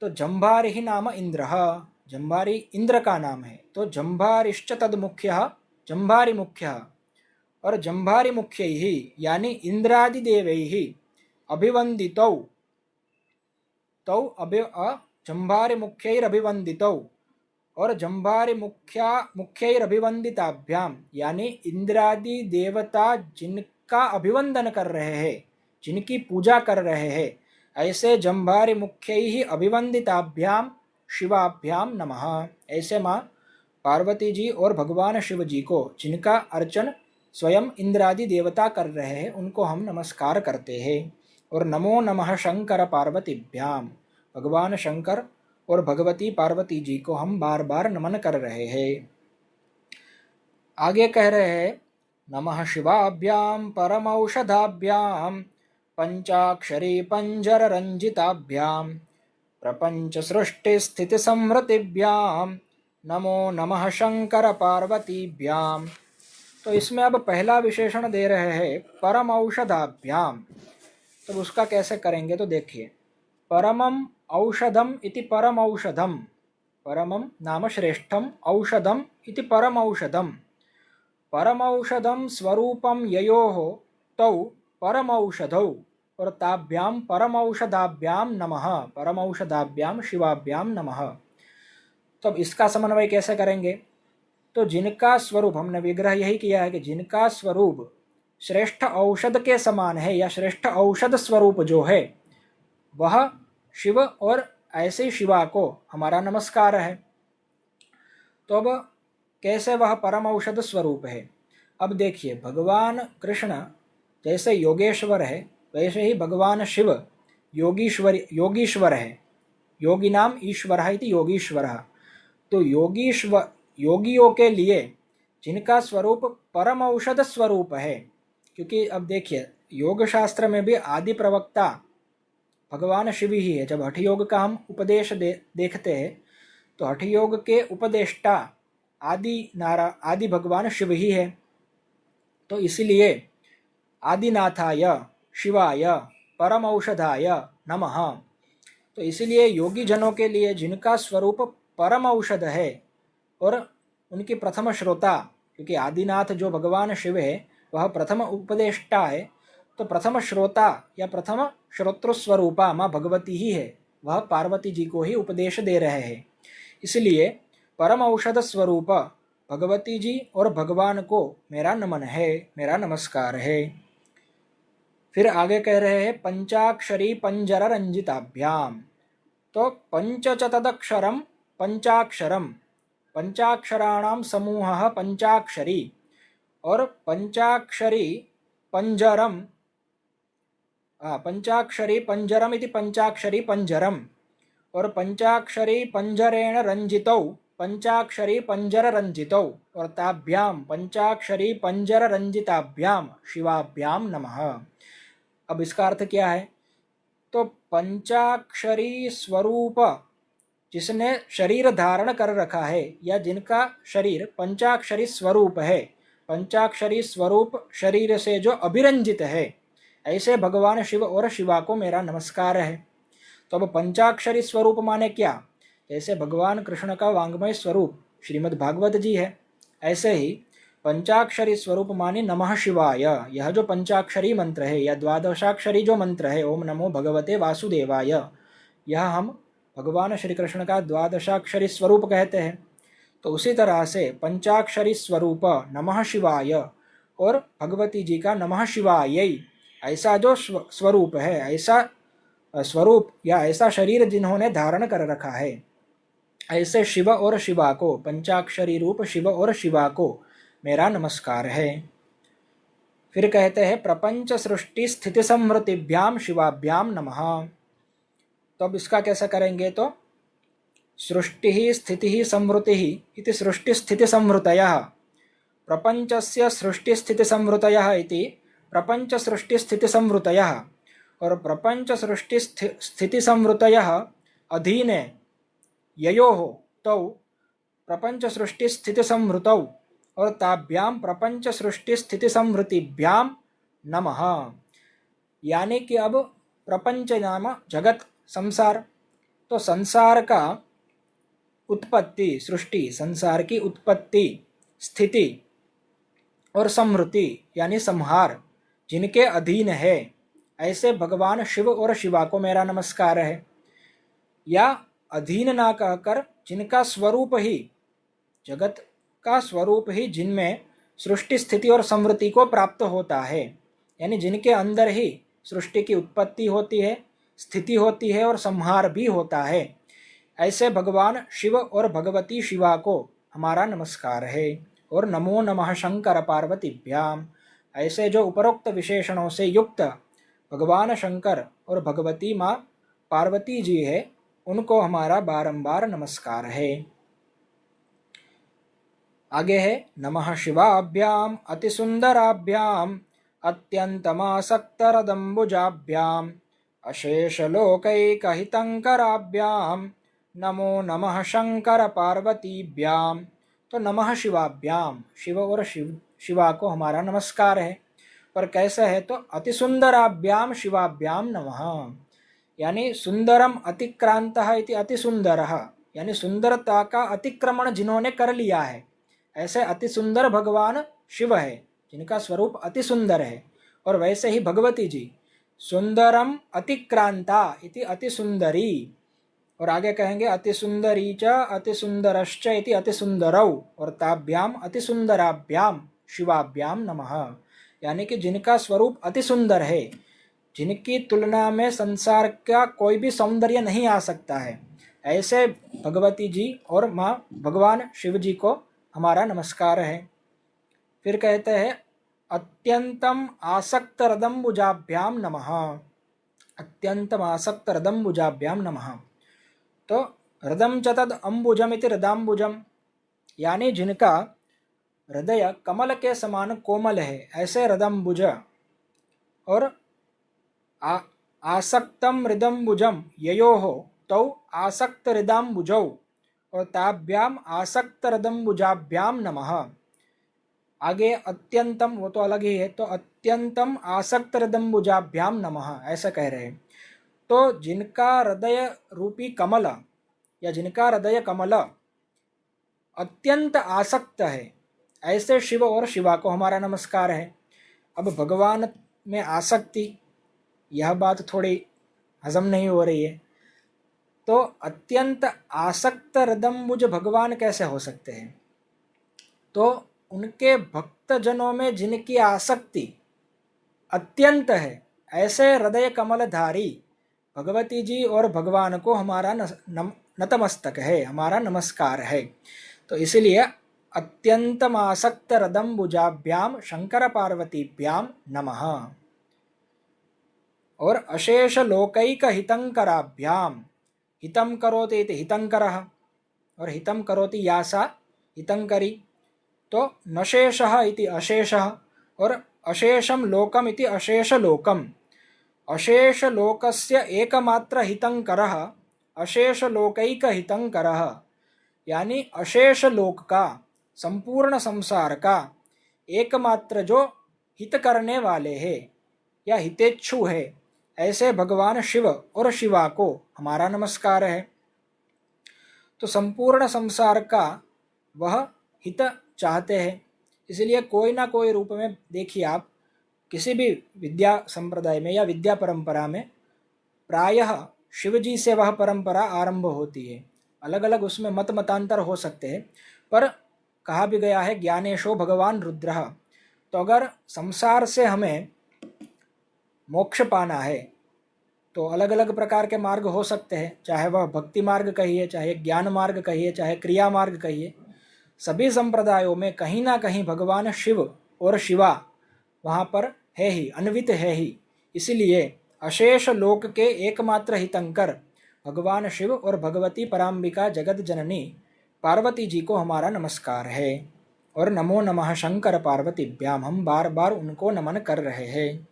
Speaker 1: तो जंभारि ही नाम इंद्र, जंभारि इंद्र का नाम है। तो जंभारिश्च तद मुख्य, जंभारि मुख्य और जंभारि मुख्य ही यानी इंद्रादि देवै ही अभिवंदितौ तौ जंभारि मुख्यैरभिवंदितौ और जंभारि मुख्यैरभिवंदिताभ्याम यानी इंद्रादि देवता जिनका अभिवंदन कर रहे हैं, जिनकी पूजा कर रहे हैं, ऐसे जंभारि मुख्यैहि अभिवंदिताभ्याम शिवाभ्याम नमः। ऐसे माँ पार्वती जी और भगवान शिव जी को जिनका अर्चन स्वयं इंद्रादि देवता कर रहे हैं, उनको हम नमस्कार करते हैं। और नमो नमः शंकर पार्वतीभ्याम, भगवान शंकर और भगवती पार्वती जी को हम बार बार नमन कर रहे हैं। आगे कह रहे हैं, नमः शिवाभ्याम परमौषधाभ्याम पंचाक्षरी पंजर रंजिताभ्याम प्रपंच सृष्टि स्थिति समृतिभ्याम नमो नमः शंकर पार्वतीभ्याम। तो इसमें अब पहला विशेषण दे रहे हैं परम औषधाभ्याम। तो उसका कैसे करेंगे तो देखिए, परमम औषधम इति परम औषधम, परमम नाम श्रेष्ठम, औषधम इति परम औषधम, परम औषधम स्वरूपम ययोः तौ परम औषधौ और ताभ्याम परम औषधाभ्याम नमः, परम औषधाभ्याम शिवाभ्याम नमः। तो अब इसका समन्वय कैसे करेंगे? तो जिनका स्वरूप, हमने विग्रह यही किया है कि जिनका स्वरूप श्रेष्ठ औषध के समान है या श्रेष्ठ औषध स्वरूप जो है वह शिव और ऐसे शिवा को हमारा नमस्कार है। तो अब कैसे वह परम औषध स्वरूप है? अब देखिए, भगवान कृष्ण जैसे योगेश्वर है वैसे ही भगवान शिव योगीश्वर है। योगी नाम ईश्वर इति योगीश्वर। तो योगियों के लिए जिनका स्वरूप परम औषध स्वरूप है, क्योंकि अब देखिए योग शास्त्र में भी आदि प्रवक्ता भगवान शिव ही है। जब हठ योग का हम उपदेश देखते हैं तो हठ योग के उपदेष्टा आदि भगवान शिव ही है। तो इसलिए आदिनाथाय शिवाय परम औषधाय नमः। तो इसलिए योगी जनों के लिए जिनका स्वरूप परम औषध है और उनकी प्रथम श्रोता, क्योंकि आदिनाथ जो भगवान शिव है वह प्रथम उपदेष्टा है, तो प्रथम श्रोता या प्रथम श्रोतृस्वरूपा माँ भगवती ही है, वह पार्वती जी को ही उपदेश दे रहे हैं। इसलिए परम औषध स्वरूप भगवती जी और भगवान को मेरा नमन है, मेरा नमस्कार है। फिर आगे कह रहे हैं पंचाक्षरी पंजर रंजिताभ्याम। तो पंच च तदक्षरम पंचाक्षरम, पंचाक्षराणाम समूहः पंचाक्षरी और पंचाक्षरी पंजरम, पंचाक्षरी पंजरम इति पंचाक्षरी पंजरम और पंचाक्षरी पंजरेण रंजितौ पंचाक्षरी पंजर रंजितौ और ताभ्याम पंचाक्षरी पंजर रंजिताभ्याम शिवाभ्याम नमः। अब इसका अर्थ क्या है? तो पंचाक्षरी स्वरूप जिसने शरीर धारण कर रखा है या जिनका शरीर पंचाक्षरी स्वरूप है, पंचाक्षरी स्वरूप शरीर से जो अभिरंजित है, ऐसे भगवान शिव और शिवा को मेरा नमस्कार है। तो अब पंचाक्षरी स्वरूप माने क्या? जैसे भगवान कृष्ण का वांग्मय स्वरूप श्रीमद् भागवत जी है, ऐसे ही पंचाक्षरी स्वरूप माने नमः शिवाय, यह जो पंचाक्षरी मंत्र है या द्वादशाक्षरी जो मंत्र है ओम नमो भगवते वासुदेवाय, यह हम भगवान श्री कृष्ण का द्वादशाक्षरी स्वरूप कहते हैं। तो उसी तरह से पंचाक्षरी स्वरूप नमः शिवाय और भगवती जी का नमः शिवाय, ऐसा जो स्वरूप है, ऐसा स्वरूप या ऐसा शरीर जिन्होंने धारण कर रखा है, ऐसे शिव और शिवा को, पंचाक्षरी रूप शिव और शिवा को मेरा नमस्कार है। फिर कहते हैं प्रपंच सृष्टि स्थिति संवृतिभ्याम शिवाभ्याम नमः। तो अब इसका कैसा करेंगे, तो सृष्टि स्थिति संवृति इति सृष्टि स्थिति संवृतयः, प्रपंचस्य सृष्टि स्थिति संवृतयः इति प्रपंच सृष्टि स्थिति संवृतयः, और प्रपंच सृष्टि स्थिति संवृतयः अधीने ययोः तौ प्रपंच सृष्टि स्थिति संवृतौ और ताभ्याम प्रपंच सृष्टि स्थिति संवृतिभ्याम नमः। यानी कि अब प्रपंच नाम जगत संसार, तो संसार का उत्पत्ति सृष्टि, संसार की उत्पत्ति स्थिति और संवृत्ति यानी संहार जिनके अधीन है, ऐसे भगवान शिव और शिवा को मेरा नमस्कार है। या अधीन ना कहकर जिनका स्वरूप ही, जगत का स्वरूप ही जिनमें सृष्टि स्थिति और संवृत्ति को प्राप्त होता है, यानी जिनके अंदर ही सृष्टि की उत्पत्ति होती है, स्थिति होती है और संहार भी होता है, ऐसे भगवान शिव और भगवती शिवा को हमारा नमस्कार है। और नमो नमः शंकर पार्वतीभ्याम, ऐसे जो उपरोक्त विशेषणों से युक्त भगवान शंकर और भगवती माँ पार्वती जी है, उनको हमारा बारंबार नमस्कार है। आगे है नमः शिवाभ्याम अतिसुंदराभ्याम अत्यंतमासक्तरदम्बुजाभ्याम अशेषलोकैकहितंकराभ्याम नमो नमः शंकर पार्वतीभ्याम। तो नमः शिवाभ्याम, शिव और शिवा को हमारा नमस्कार है। पर कैसा है, तो अतिसुंदराभ्याम शिवाभ्याम नमः, यानी सुंदरम अतिक्रांतः इति अतिसुंदरः, यानी सुंदरता का अतिक्रमण जिन्होंने कर लिया है, ऐसे अति सुंदर भगवान शिव है जिनका स्वरूप अति सुंदर है। और वैसे ही भगवती जी सुंदरम अतिक्रांता इति अति सुंदरी, और आगे कहेंगे अति सुंदरी च अति सुंदरश्च इति अति सुंदरौ और ताभ्याम अति सुंदराभ्याम शिवाभ्याम नमः, यानी कि जिनका स्वरूप अति सुंदर है, जिनकी तुलना में संसार का कोई भी सौंदर्य नहीं आ सकता है, ऐसे भगवती जी और माँ भगवान शिव जी को हमारा नमस्कार है। फिर कहते हैं अत्यंतम आसक्त हृदम्बुजाभ्याम नमः, अत्यंतम आसक्त हृदम्बुजाभ्याम नमः। तो हृदम च तद अम्बुजम इति हृदाम्बुजम, यानी जिनका हृदय कमल के समान कोमल है, ऐसे हृदम्बुज। और आसक्तम हृदम्बुजम ययोः तौ आसक्त हृदाम्बुजौ और ताभ्याम आसक्त हृदम्बुजाभ्याम नमः। आगे अत्यंतम, वो तो अलग ही है, तो अत्यंतम आसक्त हृदम्बुजाभ्याम नमः ऐसा कह रहे हैं। तो जिनका हृदय रूपी कमल या जिनका हृदय कमल अत्यंत आसक्त है, ऐसे शिव और शिवा को हमारा नमस्कार है। अब भगवान में आसक्ति, यह बात थोड़ी हजम नहीं हो रही है। तो अत्यंत आसक्त हृदम्बुज भगवान कैसे हो सकते हैं? तो उनके भक्त जनों में जिनकी आसक्ति अत्यंत है, ऐसे हृदय कमलधारी भगवती जी और भगवान को हमारा नतमस्तक है, हमारा नमस्कार है। तो इसलिए अत्यंतम आसक्त हृदम्बुजाभ्याम शंकर पार्वतीभ्याम नमः। और अशेष लोकैक हितंकराभ्याम, हितं करोति इति हितंकरः और हितं करोति यासा हितंकरी। तो नशेषः इति अशेषः और अशेषम लोकम इति अशेष लोकम। अशेष लोकस्य एकमात्र हितंकरः अशेष लोकैक हितंकरः, यानी अशेष लोक का, संपूर्ण संसार का एकमात्र जो हित करने वाले हैं या हितेच्छु है, ऐसे भगवान शिव और शिवा को हमारा नमस्कार है। तो संपूर्ण संसार का वह हित चाहते हैं, इसलिए कोई ना कोई रूप में देखिए आप किसी भी विद्या संप्रदाय में या विद्या परंपरा में प्रायः शिव जी से वह परंपरा आरंभ होती है। अलग अलग उसमें मत मतांतर हो सकते हैं, पर कहा भी गया है ज्ञानेशो भगवान रुद्रः। तो अगर संसार से हमें मोक्ष पाना है तो अलग अलग प्रकार के मार्ग हो सकते हैं, चाहे वह भक्ति मार्ग कहिए, चाहे ज्ञान मार्ग कहिए, चाहे क्रिया मार्ग कहिए। सभी संप्रदायों में कहीं ना कहीं भगवान शिव और शिवा वहाँ पर है ही, अन्वित है ही। इसलिए अशेष लोक के एकमात्र हितंकर भगवान शिव और भगवती पराम्बिका जगत जननी पार्वती जी को हमारा नमस्कार है। और नमो नमः शंकर पार्वतीभ्याम, हम बार बार उनको नमन कर रहे हैं।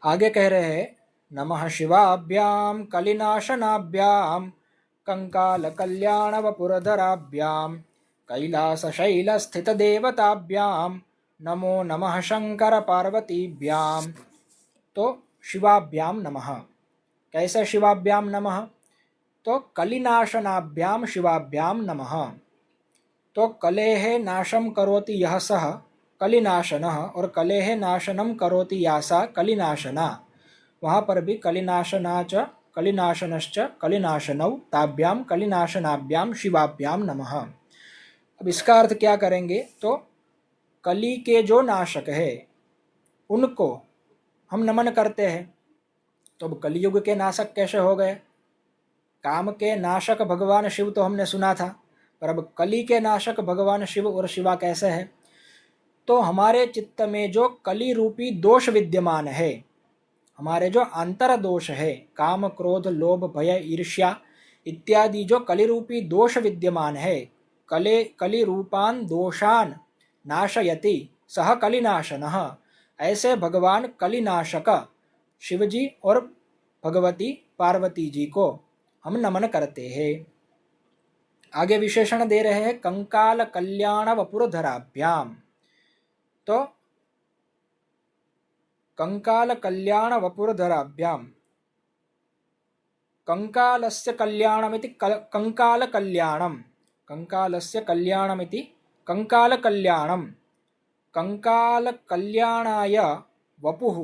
Speaker 1: आगे कह रहे हैं नमः शिवाभ्याम कलिनाशनाभ्याम कंकाल कल्याण वपुरधराभ्याम कैलास शैल स्थित देवताभ्याम नमो नमः शंकर पार्वतीभ्याम। तो शिवाभ्याम नमः। कैसे शिवाभ्याम नमः? तो कलिनाशनाभ्याम शिवाभ्याम नमः। तो कलेह नाशम करोति यह सह कलिनाशनः और कलेह नाशनम करोति या सा कलिनाशना। वहाँ पर भी कलिनाशना च कलिनाशनश्च कलिनाशनौ ताभ्याम कलिनाशनाभ्याम शिवाभ्याम नमः। अब इसका अर्थ क्या करेंगे? तो कली के जो नाशक है उनको हम नमन करते हैं। तो अब कलियुग के नाशक कैसे हो गए? काम के नाशक भगवान शिव तो हमने सुना था, पर अब कली के नाशक भगवान शिव और शिवा कैसे है? तो हमारे चित्त में जो कली रूपी दोष विद्यमान है, हमारे जो अंतर दोष है, काम क्रोध लोभ भय ईर्ष्या इत्यादि जो कली रूपी दोष विद्यमान है, कली रूपान दोषान नाशयति सह कलिनाशनः। ऐसे भगवान कलिनाशक शिवजी और भगवती पार्वती जी को हम नमन करते हैं। आगे विशेषण दे रहे हैं कंकाल कल्याण वपुरधराभ्याम। तो कंकाल कल्याण वपुरधराभ्याम, कंकालस्य कल्याणमिति कंकाल कल्याणम, कंकालस्य कल्याणमिति कंकाल कल्याणम, कंकाल कल्याणाय वपुः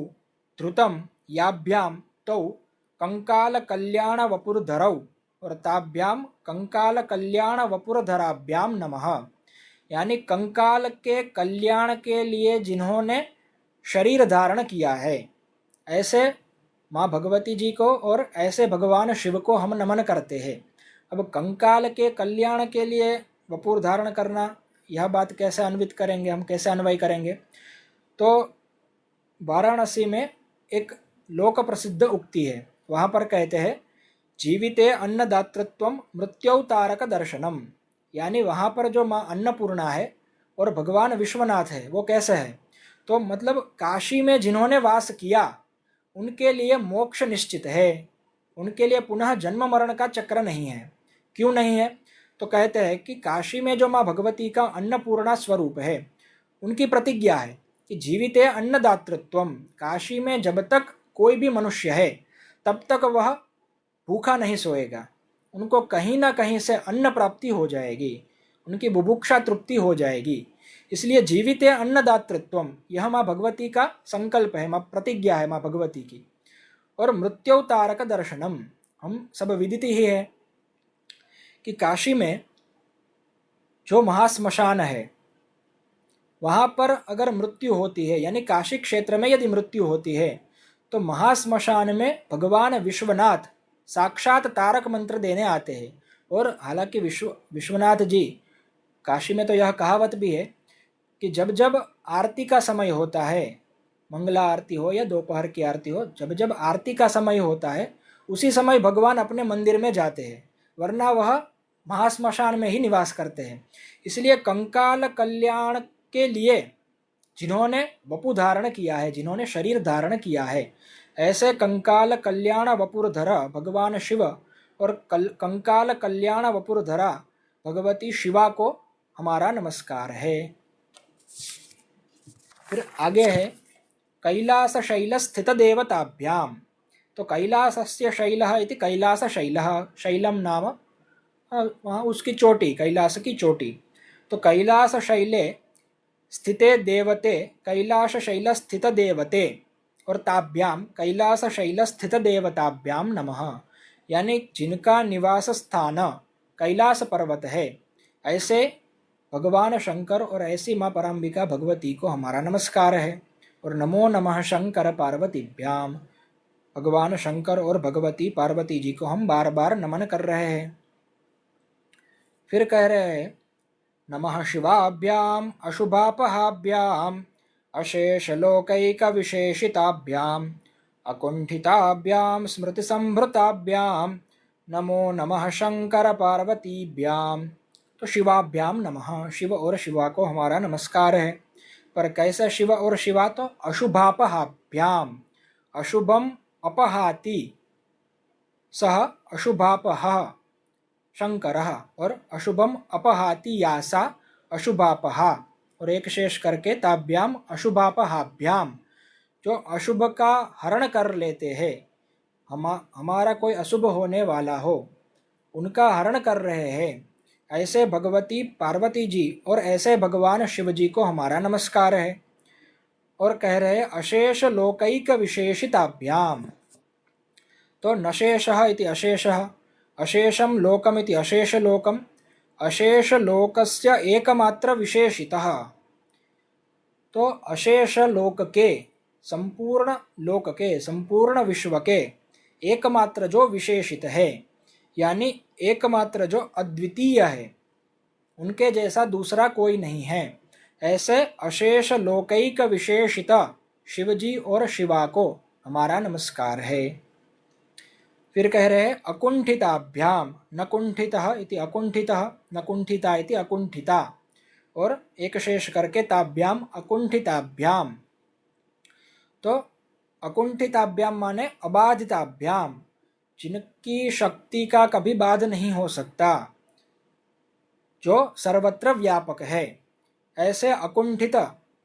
Speaker 1: धृतं याभ्याम तौ कंकाल कल्याण वपुरधरौ और ताभ्याम कंकाल कल्याण वपुरधराभ्याम नमः। यानी कंकाल के कल्याण के लिए जिन्होंने शरीर धारण किया है, ऐसे माँ भगवती जी को और ऐसे भगवान शिव को हम नमन करते हैं। अब कंकाल के कल्याण के लिए वपुर धारण करना, यह बात कैसे अन्वित करेंगे हम, कैसे अन्वय करेंगे? तो वाराणसी में एक लोक प्रसिद्ध उक्ति है, वहाँ पर कहते हैं जीविते अन्नदातृत्वम मृत्योतारक दर्शनम। यानी वहाँ पर जो माँ अन्नपूर्णा है और भगवान विश्वनाथ है वो कैसे है? तो मतलब काशी में जिन्होंने वास किया उनके लिए मोक्ष निश्चित है, उनके लिए पुनः जन्म मरण का चक्र नहीं है। क्यों नहीं है? तो कहते हैं कि काशी में जो माँ भगवती का अन्नपूर्णा स्वरूप है, उनकी प्रतिज्ञा है कि जीविते अन्नदातृत्वम, काशी में जब तक कोई भी मनुष्य है तब तक वह भूखा नहीं सोएगा, उनको कहीं ना कहीं से अन्न प्राप्ति हो जाएगी, उनकी बुभुक्षा तृप्ति हो जाएगी। इसलिए जीविते अन्नदातृत्वम, यह माँ भगवती का संकल्प है, माँ प्रतिज्ञा है माँ भगवती की। और मृत्योतारक दर्शनम, हम सब विदित ही है कि काशी में जो महाश्मशान है वहाँ पर अगर मृत्यु होती है, यानी काशी क्षेत्र में यदि मृत्यु होती है तो महाश्मशान में भगवान विश्वनाथ साक्षात तारक मंत्र देने आते हैं। और हालांकि विश्वनाथ जी, काशी में तो यह कहावत भी है कि जब जब आरती का समय होता है, मंगला आरती हो या दोपहर की आरती हो, जब जब आरती का समय होता है उसी समय भगवान अपने मंदिर में जाते हैं, वरना वह महाश्मशान में ही निवास करते हैं। इसलिए कंकाल कल्याण के लिए जिन्होंने वपु धारण किया है, जिन्होंने शरीर धारण किया है, ऐसे कंकाल कल्याण वपुरधरा भगवान शिव और कंकाल कल्याण वपुरधरा भगवती शिवा को हमारा नमस्कार है। फिर आगे है कैलास शैल स्थित देवताभ्याम। तो कैलासस्य शैलः इति कैलास शैलः, शैलम नाम वहाँ उसकी चोटी, कैलास की चोटी। तो कैलास शैले स्थिते देवते कैलाश शैल स्थित देवते और ताभ्याम कैलाश शैल स्थित देवताभ्याम नमः। यानी जिनका निवास स्थान कैलाश पर्वत है, ऐसे भगवान शंकर और ऐसी माँ पराम्बिका भगवती को हमारा नमस्कार है। और नमो नमः शंकर पार्वतीभ्याम, भगवान शंकर और भगवती पार्वती जी को हम बार बार नमन कर रहे हैं। फिर कह रहे हैं नमः शिवाभ्याम अशुभापहाभ्याम अशेषलोकैक विशेषिताभ्याम अकुंठिताभ्याम स्मृति संभृताभ्याम नमो नमः शंकर पार्वतीभ्याम। तो शिवाभ्याम नमः, शिव और शिवा को हमारा नमस्कार है। पर कैसे शिव और शिवा? तो अशुभापहाभ्याम, अशुभम अपहाति सह अशुभापह शंकरः, और अशुभम अपहाति यासा अशुभापहा, और एक शेष करके ताभ्याम अशुभापहाभ्याम, जो अशुभ का हरण कर लेते हैं, हमारा कोई अशुभ होने वाला हो उनका हरण कर रहे हैं, ऐसे भगवती पार्वती जी और ऐसे भगवान शिव जी को हमारा नमस्कार है। और कह रहे अशेष लोकैक विशेषिताभ्याम। तो नशेषः इति अशेषः, अशेषम लोकम इति अशेष लोकम, अशेष लोकस्य एकमात्र विशेषितः। तो अशेष लोक के, संपूर्ण लोक के, संपूर्ण विश्व के एकमात्र जो विशेषित है, यानी एकमात्र जो अद्वितीय है, उनके जैसा दूसरा कोई नहीं है, ऐसे अशेष लोकैक विशेषित शिवजी और शिवा को हमारा नमस्कार है। फिर कह रहे हैं अकुंठिताभ्याम, न कुंठितः इति अकुंठितः, न कुंठिता इति अकुंठिता, और एक शेष करके ताभ्याम अकुंठिताभ्याम। तो अकुंठिताभ्याम माने अबाधिताभ्याम, जिनकी शक्ति का कभी बाध नहीं हो सकता, जो सर्वत्र व्यापक है, ऐसे अकुंठित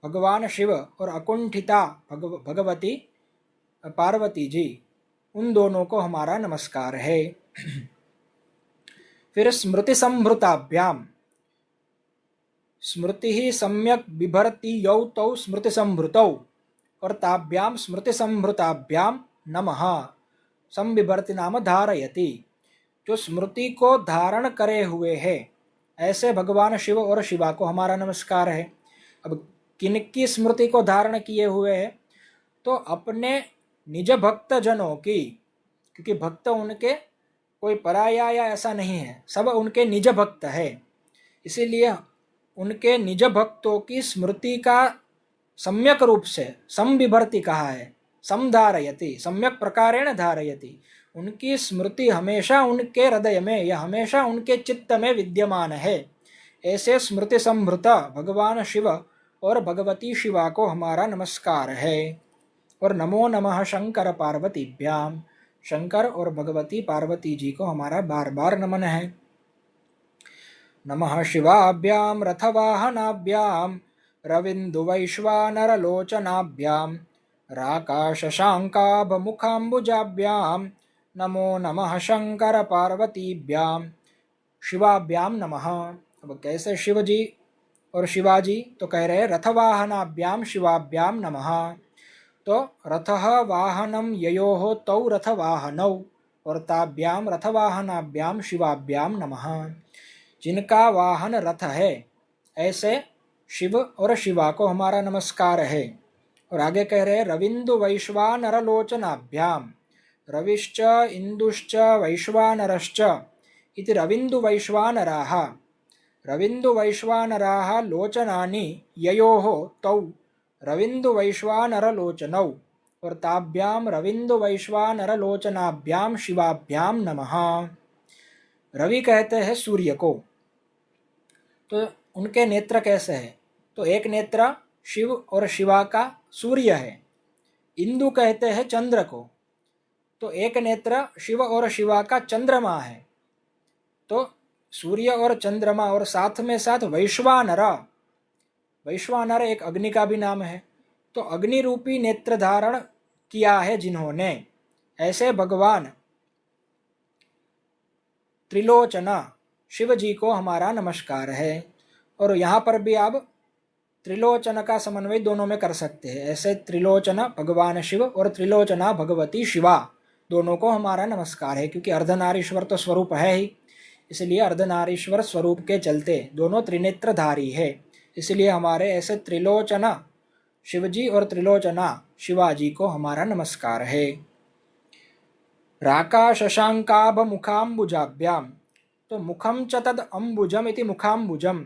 Speaker 1: भगवान शिव और अकुंठिता भगवती पार्वती जी, उन दोनों को हमारा नमस्कार है। फिर स्मृति संभृताभ्याम, स्मृति ही सम्यक बिभर्ति यौ तौ स्मृति संभृतौ, और ताभ्याम स्मृति संभृताभ्याम नमः। संबिभर्ति नाम धारयति, जो स्मृति को धारण करे हुए है, ऐसे भगवान शिव और शिवा को हमारा नमस्कार है। अब किनकी स्मृति को धारण किए हुए है? तो अपने निज भक्त जनों की, क्योंकि भक्त उनके कोई पराया या ऐसा नहीं है, सब उनके निज भक्त है, इसीलिए उनके निज भक्तों की स्मृति का सम्यक रूप से संबिभर्ति कहा है, समधारयति, सम्यक प्रकारेण धारयति। उनकी स्मृति हमेशा उनके हृदय में या हमेशा उनके चित्त में विद्यमान है, ऐसे स्मृति संभृत भगवान शिव और भगवती शिवा को हमारा नमस्कार है। और नमो नमः शंकर पार्वतीभ्याम, शंकर और भगवती पार्वती जी को हमारा बार बार नमन है। नमः शिवाभ्याम रथवाहनाभ्याम रविन्दुवैश्वानरलोचनाभ्याम राकाशशाङ्काभमुखाम्बुजाभ्याम नमो नमः शंकर पार्वतीभ्याम। शिवाभ्याम नमः। अब कैसे शिव जी और शिवाजी? तो कह रहे रथवाहनाभ्याम शिवाभ्याम नमः। तो रथः वाहनम ययोः तौ रथवाहनौ, और ताभ्याम रथवाहनाभ्याम शिवाभ्याम नमः। जिनका वाहन रथ है, ऐसे शिव और शिवा को हमारा नमस्कार है। और आगे कह रहे रविंदु वैश्वानरलोचनाभ्याम, रविश्च इंदुश्च वैश्वानरश्च इति रविंदु वैश्वानराः। रविंदु वैश्वानराः लोचनानि ययोः तौ रविंदु वैश्वानरलोचनौ, और ताभ्याम रविंदु वैश्वानरलोचनाभ्याम शिवाभ्याम नमः। रवि कहते हैं सूर्य को, तो उनके नेत्र कैसे है? तो एक नेत्र शिव और शिवा का सूर्य है। इंदु कहते हैं चंद्र को, तो एक नेत्र शिव और शिवा का चंद्रमा है। तो सूर्य और चंद्रमा, और साथ में साथ वैश्वानर, वैश्वानर एक अग्नि का भी नाम है। तो अग्नि रूपी नेत्र धारण किया है जिन्होंने, ऐसे भगवान त्रिलोचना शिव जी को हमारा नमस्कार है। और यहाँ पर भी अब त्रिलोचन का समन्वय दोनों में कर सकते हैं। ऐसे त्रिलोचन भगवान शिव और त्रिलोचना भगवती शिवा, दोनों को हमारा नमस्कार है, क्योंकि अर्धनारीश्वर तो स्वरूप है ही, इसलिए अर्धनारीश्वर स्वरूप के चलते दोनों त्रिनेत्रधारी है, इसलिए हमारे ऐसे त्रिलोचना शिवजी और त्रिलोचना शिवाजी को हमारा नमस्कार है। राका शशांकाभ मुखाम्बुजाभ्याम, तो मुखम च तद अम्बुजम इति मुखाम्बुजम,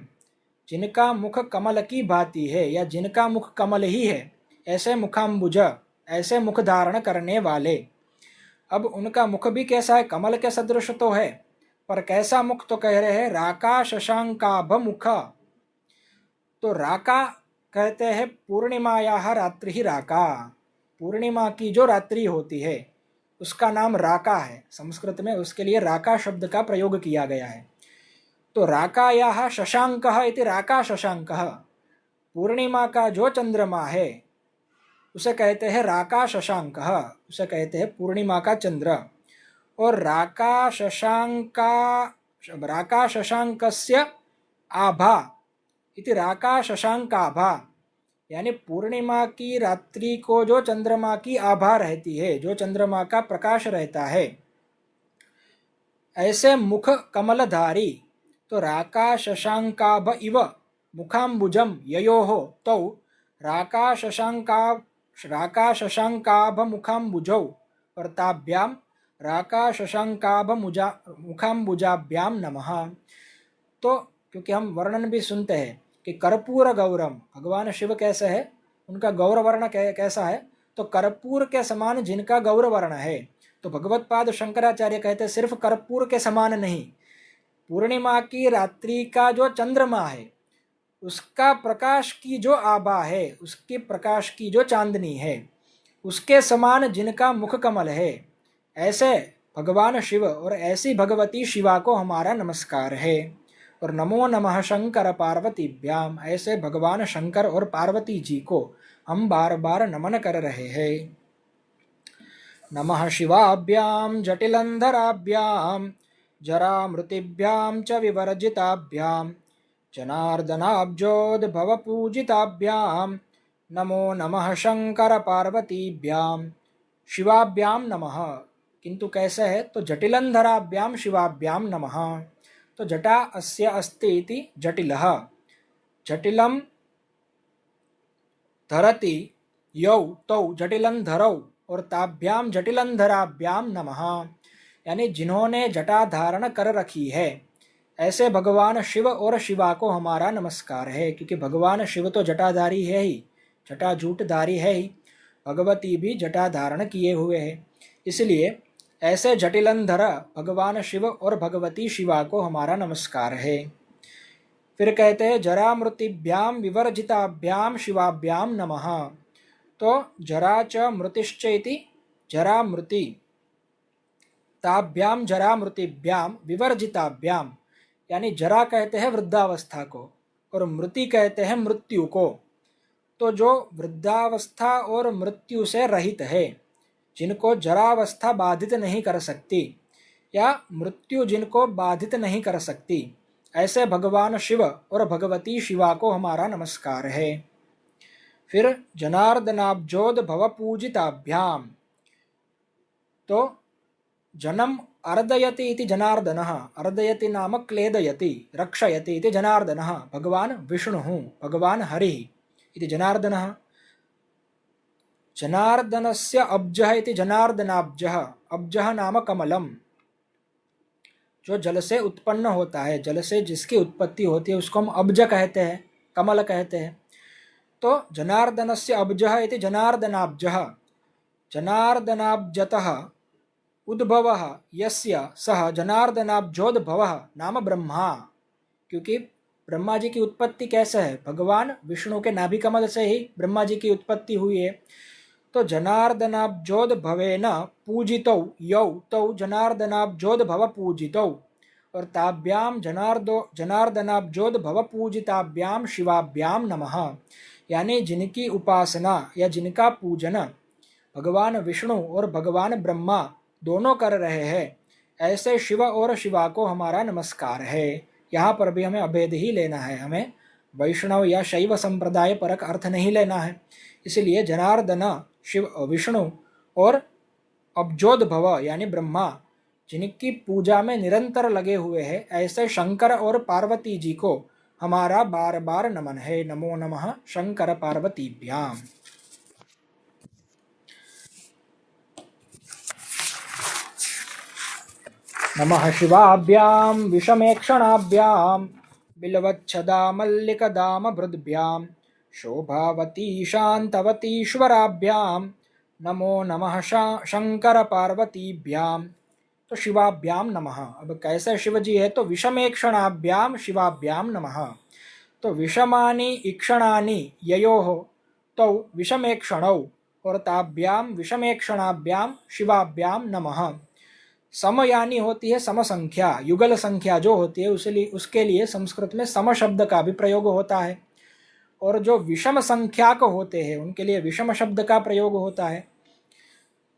Speaker 1: जिनका मुख कमल की भांति है या जिनका मुख कमल ही है, ऐसे मुखाम्बुज, ऐसे मुख धारण करने वाले। अब उनका मुख भी कैसा है? कमल के सदृश तो है, पर कैसा मुख? तो कह रहे हैं राका शशांकाभ मुख। तो राका कहते हैं पूर्णिमायाः रात्रि ही राका, पूर्णिमा की जो रात्रि होती है उसका नाम राका है। संस्कृत में उसके लिए राका शब्द का प्रयोग किया गया है। तो राकायाः शशांकः इति राका शशांकः, पूर्णिमा का जो चंद्रमा है उसे कहते हैं राका शशांकः, उसे कहते हैं पूर्णिमा का चंद्र। और राका शशांकस्य आभा इति राका शशांकाभा, यानी पूर्णिमा की रात्रि को जो चंद्रमा की आभा रहती है, जो चंद्रमा का प्रकाश रहता है, ऐसे मुख कमलधारी। तो राका शशांकाभ इव मुखाम्बुजम ययोः तौ राका शशांकाभ मुखाम्बुजौ वर्ताभ्याम राका शशांकाभ मुखाम्बुजाभ्याम नमः। तो क्योंकि हम वर्णन भी सुनते हैं कि कर्पूर गौरम, भगवान शिव कैसे है, उनका गौर वर्ण कैसा है? तो कर्पूर के समान जिनका गौर वर्ण है। तो भगवत्पाद शंकराचार्य कहते सिर्फ कर्पूर के समान नहीं, पूर्णिमा की रात्रि का जो चंद्रमा है उसका प्रकाश की जो आभा है, उसके प्रकाश की जो चांदनी है, उसके समान जिनका मुख कमल है, ऐसे भगवान शिव और ऐसी भगवती शिवा को हमारा नमस्कार है। और नमो नमः शंकर पार्वतीभ्याम, ऐसे भगवान शंकर और पार्वती जी को हम बार बार नमन कर रहे हैं। नमः शिवाभ्याम जटिलंधराभ्याम जरामृतिभ्याम च विवर्जिताभ्याम जनार्दनाब्जोद्भवपूजिताभ्याम नमो नमः शंकर पार्वतीभ्याम शिवाभ्याम नमः। किंतु कैसे है? तो जटिलंधराभ्याम शिवाभ्याम नमः। तो जटा अस्य अस्ति इति जटिलः, जटिलम धरति यौ तौ जटिलंधरौ और ताभ्याम जटिलंधराभ्याम नमः, यानी जिन्होंने जटा धारण कर रखी है, ऐसे भगवान शिव और शिवा को हमारा नमस्कार है। क्योंकि भगवान शिव तो जटाधारी है ही, जटा जूटधारी है ही, भगवती भी जटा धारण किए हुए है, इसलिए ऐसे जटिलंधर भगवान शिव और भगवती शिवा को हमारा नमस्कार है। फिर कहते हैं जरामृतिभ्याम विवर्जिताभ्याम शिवाभ्याम नमः। तो जरा च मृतिश्च इति जरामृति ताभ्याम जरामृतिभ्याम विवर्जिताभ्याम, यानी जरा कहते हैं वृद्धावस्था को और मृति कहते हैं मृत्यु को। तो जो वृद्धावस्था और मृत्यु से रहित है, जिनको जरावस्था बाधित नहीं कर सकती या मृत्यु जिनको बाधित नहीं कर सकती, ऐसे भगवान शिव और भगवती शिवा को हमारा नमस्कार है। फिर जनार्दनाब्जोद भवपूजिताभ्याम, तो जन्म अर्दयति इति जनार्दनः, अर्दयति नाम क्लेदयति रक्षयति इति जनार्दनः, भगवान विष्णुः भगवान हरिः इति जनार्दनः। जनार्दनस्य अब्जः इति जनार्दनाब्जः, अब्जः नाम कमलम, जो जल से उत्पन्न होता है, जल से जिसकी उत्पत्ति होती है उसको हम अब्ज कहते हैं, कमल कहते हैं। तो जनार्दनस्य अब्जः इति जनार्दनाब्जः, जनार्दनाब्जतः उद्भवः यस्य सः जनार्दनाब्जोद्भवः नाम ब्रह्मा। क्योंकि ब्रह्मा जी की उत्पत्ति कैसे है? भगवान विष्णु के नाभि कमल से ही ब्रह्मा जी की उत्पत्ति हुई है। तो जनार्दनाब्जोद्भवेन पूजितौ यौ तौ जनार्दनाब्जोद्भव पूजितौ और ताभ्याम जनार्दनाब्जोद्भव पूजिताभ्याम शिवाभ्याम नमः, यानी जिनकी उपासना या जिनका पूजन भगवान विष्णु और भगवान ब्रह्मा दोनों कर रहे हैं, ऐसे शिव और शिवा को हमारा नमस्कार है। यहाँ पर भी हमें अभेद ही लेना है, हमें वैष्णव या शैव संप्रदाय परक अर्थ नहीं लेना है। इसलिए जनार्दन, शिव, विष्णु और अब्जोद्भव यानी ब्रह्मा जिनकी पूजा में निरंतर लगे हुए हैं, ऐसे शंकर और पार्वती जी को हमारा बार बार नमन है। नमो नमः शंकर पार्वतीभ्याम। नमः शिवाभ्यां विषमेक्षणाभ्यां बिल्वच्छदा मल्लिकदाम भृद्भ्यां शोभावती शांतवतीश्वराभ्यां नमो नमः शंकर पार्वतीभ्यां। तो शिवाभ्याम नमः। अब कैसे शिव जी है, तो विषमेक्षणाभ्याम शिवाभ्याम नमः। तो विषमानि ईक्षणानि ययोः तौ विषमेक्षणौ और ताभ्याम विषमेक्षणाभ्याम शिवाभ्याम नमः। सम यानी होती है सम संख्या, युगल संख्या जो होती है उसके लिए संस्कृत में सम शब्द का भी प्रयोग होता है, और जो विषम संख्याक होते हैं उनके लिए विषम शब्द का प्रयोग होता है।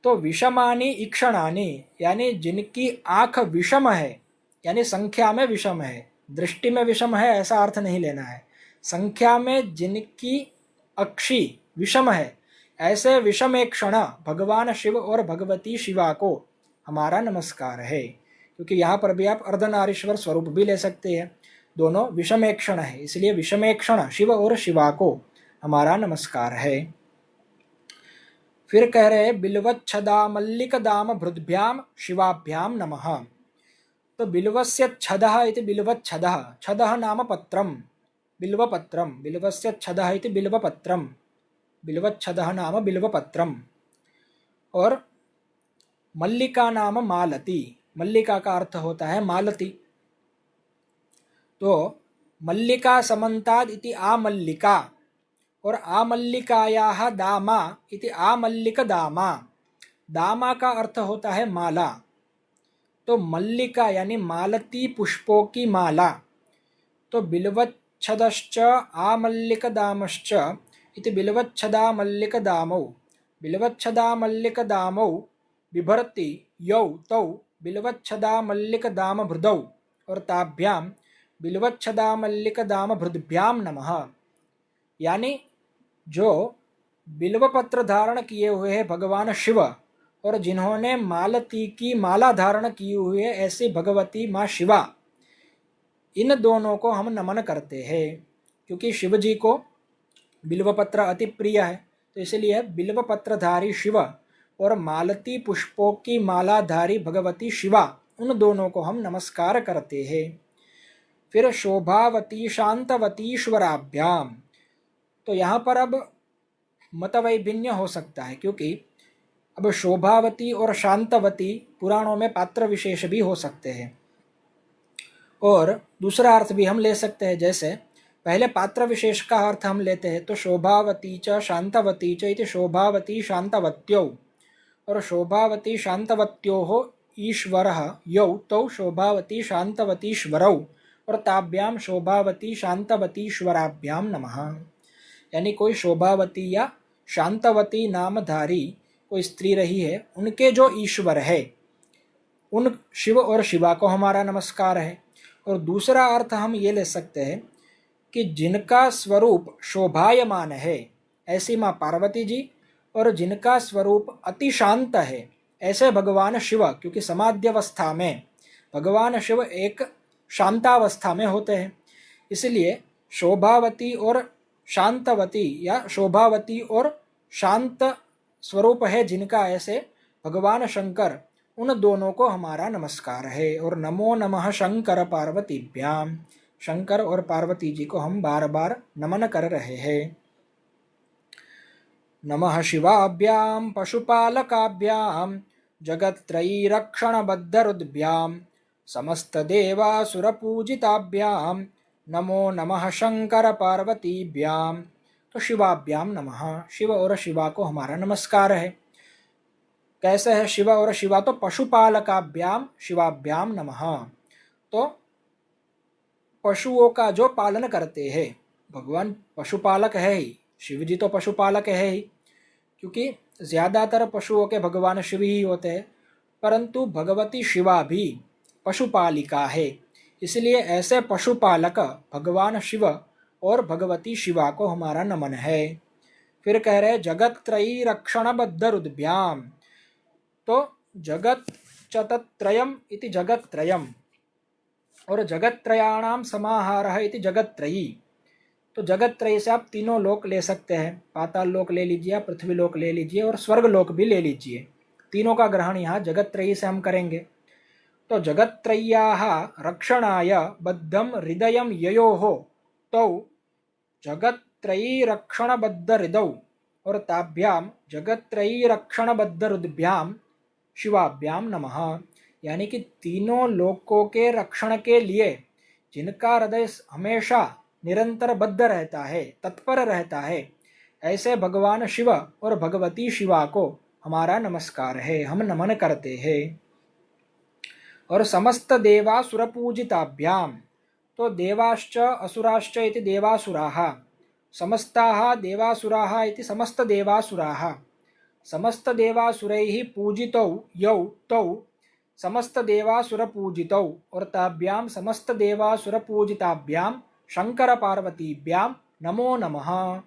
Speaker 1: तो विषमानी ईक्षणानी यानी जिनकी आंख विषम है, यानी संख्या में विषम है, दृष्टि में विषम है ऐसा अर्थ नहीं लेना है। संख्या में जिनकी अक्षी विषम है, ऐसे विषमेक्षण भगवान शिव और भगवती शिवा को हमारा नमस्कार है। क्योंकि यहाँ पर भी आप अर्धनारीश्वर स्वरूप भी ले सकते हैं, दोनों विषमेक्षण है, इसलिए विषमेक्षण शिव और शिवा को हमारा नमस्कार है। फिर कह रहे बिल्वच्छदा मल्लिक दाम भृद्भ्याम शिवाभ्याम नमः। तो बिल्वस्य छदः इति बिल्वच्छदः, छदः नाम पत्रम, बिल्वपत्रम, बिल्वस्य छदः इति बिल्वपत्रम, बिल्वच्छदः नाम बिल्वपत्रम। और मल्लिका नाम मालती, मल्लिका का अर्थ होता है मालती। तो मल्लिका समन्ताद इति आमल्लिका और आमल्लिकायाः दामा इति आमल्लिक दामा, दामा का अर्थ होता है माला। तो मल्लिका यानी मालती पुष्पों की माला। तो बिल्वच्छदश्च आमल्लिक दामश्च इति बिल्वच्छदा मल्लिक दामौ, बिल्वच्छदा मल्लिक दामौ बिभर्ति यौ तौ बिल्वच्छदा मल्लिक दाम भृदौ और ताभ्याम बिल्वच्छदा मल्लिक दाम भृद्भ्याम नमः। यानी जो बिल्वपत्र धारण किए हुए हैं भगवान शिव और जिन्होंने मालती की माला धारण की हुई है ऐसी भगवती माँ शिवा, इन दोनों को हम नमन करते हैं। क्योंकि शिव जी को बिल्वपत्र अति प्रिय है, तो इसलिए बिल्वपत्रधारी शिव और मालती पुष्पों की मालाधारी भगवती शिवा, उन दोनों को हम नमस्कार करते हैं। फिर शोभावती शांतवतीश्वराभ्याम। तो यहाँ पर अब मतवैभिन्य हो सकता है, क्योंकि अब शोभावती और शांतवती पुराणों में पात्र विशेष भी हो सकते हैं, और दूसरा अर्थ भी हम ले सकते हैं। जैसे पहले पात्र विशेष का अर्थ हम लेते हैं तो शोभावती च शांतवती च इति शोभावती शांतवत्यो, और शोभावती शांतवत्योः ईश्वरः यौ तौ शोभावती शांतवतीश्वरौ और ताभ्याम शोभावती शांतवतीश्वराभ्याम नमः। यानी कोई शोभावती या शांतवती नामधारी कोई स्त्री रही है, उनके जो ईश्वर है उन शिव और शिवा को हमारा नमस्कार है। और दूसरा अर्थ हम ये ले सकते हैं कि जिनका स्वरूप शोभायमान है ऐसी माँ पार्वती जी, और जिनका स्वरूप अति शांत है ऐसे भगवान शिव, क्योंकि समाध्यवस्था में भगवान शिव एक शांतावस्था में होते हैं, इसलिए शोभावती और शांतवती या शोभावती और शांत स्वरूप है जिनका ऐसे भगवान शंकर, उन दोनों को हमारा नमस्कार है। और नमो नमः शंकर पार्वतीभ्याम, शंकर और पार्वती जी को हम बार बार नमन कर रहे हैं। नमः शिवाभ्याम पशुपालकाभ्याम जगत्त्रयीरक्षणबद्धरुद्भ्याम समस्तदेवासुरपूजिताभ्याम नमो नमः शंकर पार्वतीभ्याम। तो शिवाभ्याम नमः, शिव और शिवा को हमारा नमस्कार है। कैसे है शिव और शिवा? तो पशुपालकाभ्याम शिवाभ्याम नमः। तो पशुओं का जो पालन करते हैं, भगवान पशुपालक है ही, शिव जी तो पशुपालक है ही, क्योंकि ज्यादातर पशुओं के भगवान शिव ही होते हैं, परंतु भगवती शिवा भी पशुपालिका है। इसलिए ऐसे पशुपालक भगवान शिव और भगवती शिवा को हमारा नमन है। फिर कह रहे जगत त्रयी रक्षण बद्ध रुद्भ्याम। तो जगत चतत्रयम इति जगत त्रयम और जगत त्रयाणाम समाहारः इति जगत त्रयी। तो जगत त्रयी से आप तीनों लोक ले सकते हैं, पाताल लोक ले लीजिए, पृथ्वी लोक ले लीजिए और स्वर्ग लोक भी ले लीजिए। तीनों का ग्रहण यहाँ जगत त्रयी से हम करेंगे। तो जगत त्रय्याः रक्षणाय बद्धम हृदयम ययोः तौ जगत त्रयी रक्षण बद्ध हृदौ और ताभ्याम जगत त्रयी रक्षण बद्ध रुद्भ्याम शिवाभ्याम नमः। यानी कि तीनों लोकों के रक्षण के लिए जिनका हृदय हमेशा निरंतर बद्ध रहता है, तत्पर रहता है, ऐसे भगवान शिव और भगवती शिवा को हमारा नमस्कार है, हम नमन करते हैं। और समस्त देवासुर पूजिताभ्याम। तो देवाश्च असुराश्च इति देवासुराः, समस्ताः देवासुराः इति समस्त देवासुराः। समस्त देवासुरैः पूजितौ यौ तौ समस्त देवासुर पूजितौ और ताभ्याम समस्त देवासुर पूजिताभ्याम शंकर पार्वतीभ्याम नमो नमः।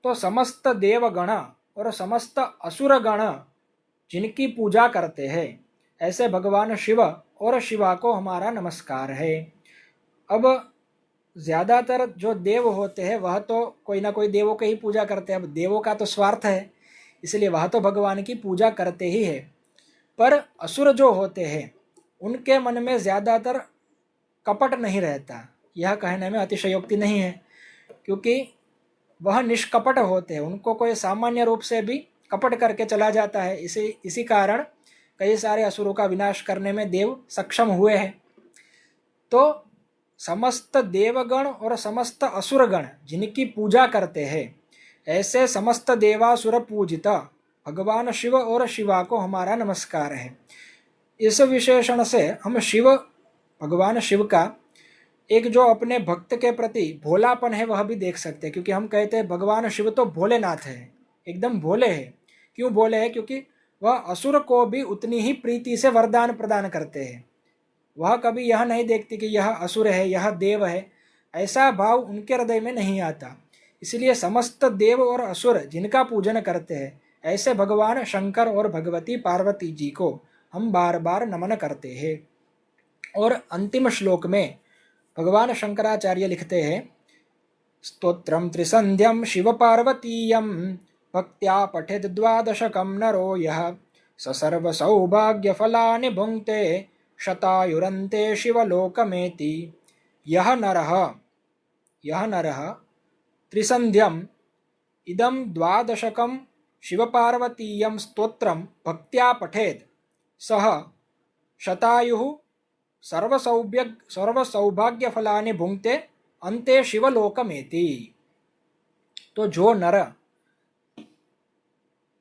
Speaker 1: तो समस्त देवगण और समस्त असुरगण जिनकी पूजा करते हैं, ऐसे भगवान शिव और शिवा को हमारा नमस्कार है। अब ज्यादातर जो देव होते हैं वह तो कोई ना कोई देवों की ही पूजा करते हैं। अब देवों का तो स्वार्थ है, इसलिए वह तो भगवान की पूजा करते ही है। पर असुर जो होते हैं उनके मन में ज्यादातर कपट नहीं रहता, यह कहने में अतिशयोक्ति नहीं है, क्योंकि वह निष्कपट होते हैं। उनको कोई सामान्य रूप से भी कपट करके चला जाता है। इसी कारण कई सारे असुरों का विनाश करने में देव सक्षम हुए हैं। तो समस्त देवगण और समस्त असुरगण जिनकी पूजा करते हैं, ऐसे समस्त देवासुर पूजित भगवान शिव और शिवा को हमारा नमस्कार है। इस विशेषण से हम भगवान शिव का एक जो अपने भक्त के प्रति भोलापन है वह भी देख सकते हैं, क्योंकि हम कहते हैं भगवान शिव तो भोलेनाथ है, एकदम भोले हैं। क्यों भोले हैं? क्योंकि वह असुर को भी उतनी ही प्रीति से वरदान प्रदान करते हैं। वह कभी यह नहीं देखते कि यह असुर है, यह देव है, ऐसा भाव उनके हृदय में नहीं आता। इसलिए समस्त देव और असुर जिनका पूजन करते हैं, ऐसे भगवान शंकर और भगवती पार्वती जी को हम बार बार नमन करते हैं। और अंतिम श्लोक में भगवान शंकराचार्य लिखते हैं, स्तोत्रम त्रिसंध्यम शिव पार्वतीयम भक्त्या पठेद द्वादशकम नरो यः स सर्व सौभाग्य फलानि भुंक्ते शतायुरन्ते शिवलोकमेति। यह नरः त्रिसंध्यम इदं द्वादशकम शिवपार्वतीयं स्तोत्रं भक्त्या पठेत् सः शतायुः सर्वसौभाग्यफलानि भुंक्ते अन्ते शिवलोकमेति। तो जो नर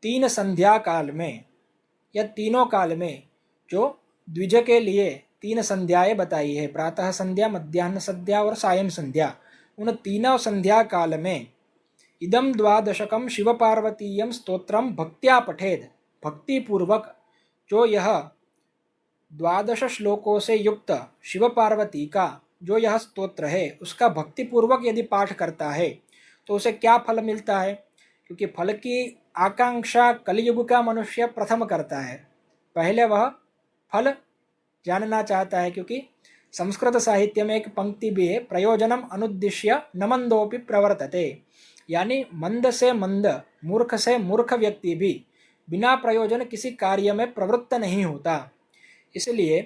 Speaker 1: तीन संध्या काल में या तीनों काल में जो द्विज के लिए तीन संध्याएं बताई है, प्रातः संध्या, मध्याह्न संध्या और सायं संध्या, उन तीनों संध्या काल में इदम द्वादशकम शिव पार्वतीयम स्तोत्रम भक्त्या पठेद, भक्ति पूर्वक जो यह द्वादश श्लोकों से युक्त शिव पार्वती का जो यह स्तोत्र है उसका भक्ति पूर्वक यदि पाठ करता है तो उसे क्या फल मिलता है? क्योंकि फल की आकांक्षा कलयुग का मनुष्य प्रथम करता है, पहले वह फल जानना चाहता है। क्योंकि संस्कृत साहित्य में एक पंक्ति भी है, प्रयोजनम अनुद्दिश्य न मंदोपि प्रवर्तते, यानी मंद से मंद, मूर्ख से मूर्ख व्यक्ति भी बिना प्रयोजन किसी कार्य में प्रवृत्त नहीं होता। इसलिए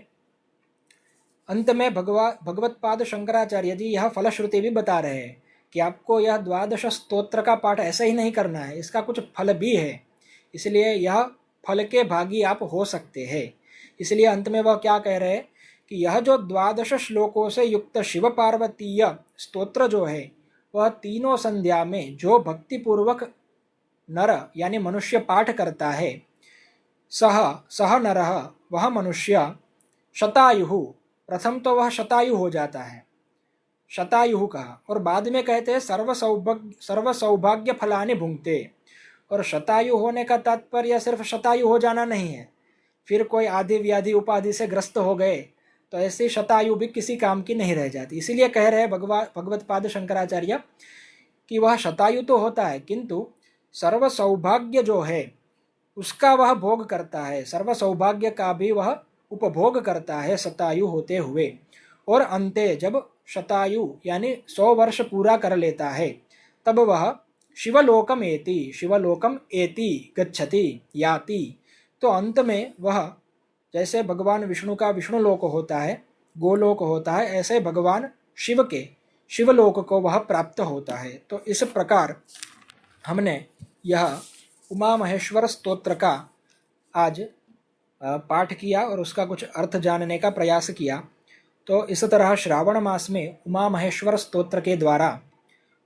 Speaker 1: अंत में भगवत्पाद शंकराचार्य जी यह फलश्रुति भी बता रहे हैं कि आपको यह द्वादश स्तोत्र का पाठ ऐसे ही नहीं करना है, इसका कुछ फल भी है, इसलिए यह फल के भागी आप हो सकते हैं। इसलिए अंत में वह क्या कह रहे हैं कि यह जो द्वादश श्लोकों से युक्त शिव पार्वतीय स्तोत्र जो है वह तीनों संध्या में जो भक्तिपूर्वक नर यानी मनुष्य पाठ करता है, सह नरः, वह मनुष्य शतायुः, प्रथम तो वह शतायु हो जाता है, शतायु कहा, और बाद में कहते हैं सर्व सौभाग्य फलानि भुंक्ते। और शतायु होने का तात्पर्य सिर्फ शतायु हो जाना नहीं है, फिर कोई आदि व्याधि उपाधि से ग्रस्त हो गए तो ऐसे शतायु भी किसी काम की नहीं रह जाती। इसीलिए कह रहे हैं भगवत पाद शंकराचार्य कि वह शतायु तो होता है किंतु सर्व सौभाग्य जो है उसका वह भोग करता है, सर्व सौभाग्य का भी वह उपभोग करता है शतायु होते हुए। और अंते जब शतायु यानी 100 वर्ष पूरा कर लेता है तब वह शिवलोकम एति गच्छति याति। तो अंत में वह जैसे भगवान विष्णु का विष्णु लोक होता है, गोलोक होता है, ऐसे भगवान शिव के शिवलोक को वह प्राप्त होता है। तो इस प्रकार हमने यह उमा महेश्वर स्तोत्र का आज पाठ किया और उसका कुछ अर्थ जानने का प्रयास किया। तो इस तरह श्रावण मास में उमा महेश्वर स्तोत्र के द्वारा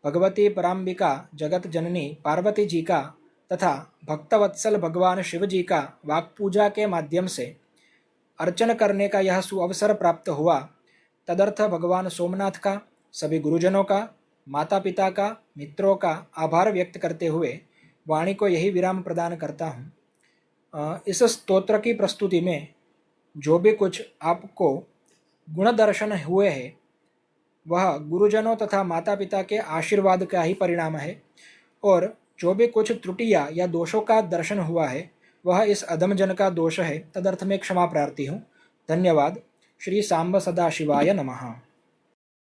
Speaker 1: भगवती पराम्बिका जगत जननी पार्वती जी का तथा भक्तवत्सल भगवान शिव जी का वाक पूजा के माध्यम से अर्चन करने का यह सुअवसर प्राप्त हुआ। तदर्थ भगवान सोमनाथ का, सभी गुरुजनों का, माता पिता का, मित्रों का आभार व्यक्त करते हुए वाणी को यही विराम प्रदान करता हूँ। इस स्तोत्र की प्रस्तुति में जो भी कुछ आपको गुण दर्शन हुए हैं वह गुरुजनों तथा माता पिता के आशीर्वाद का ही परिणाम है, और जो भी कुछ त्रुटियां या दोषों का दर्शन हुआ है वह इस अधमजन का दोष है। तदर्थ में क्षमा प्रार्थी हूँ। धन्यवाद। श्री सांब सदाशिवाय नमः।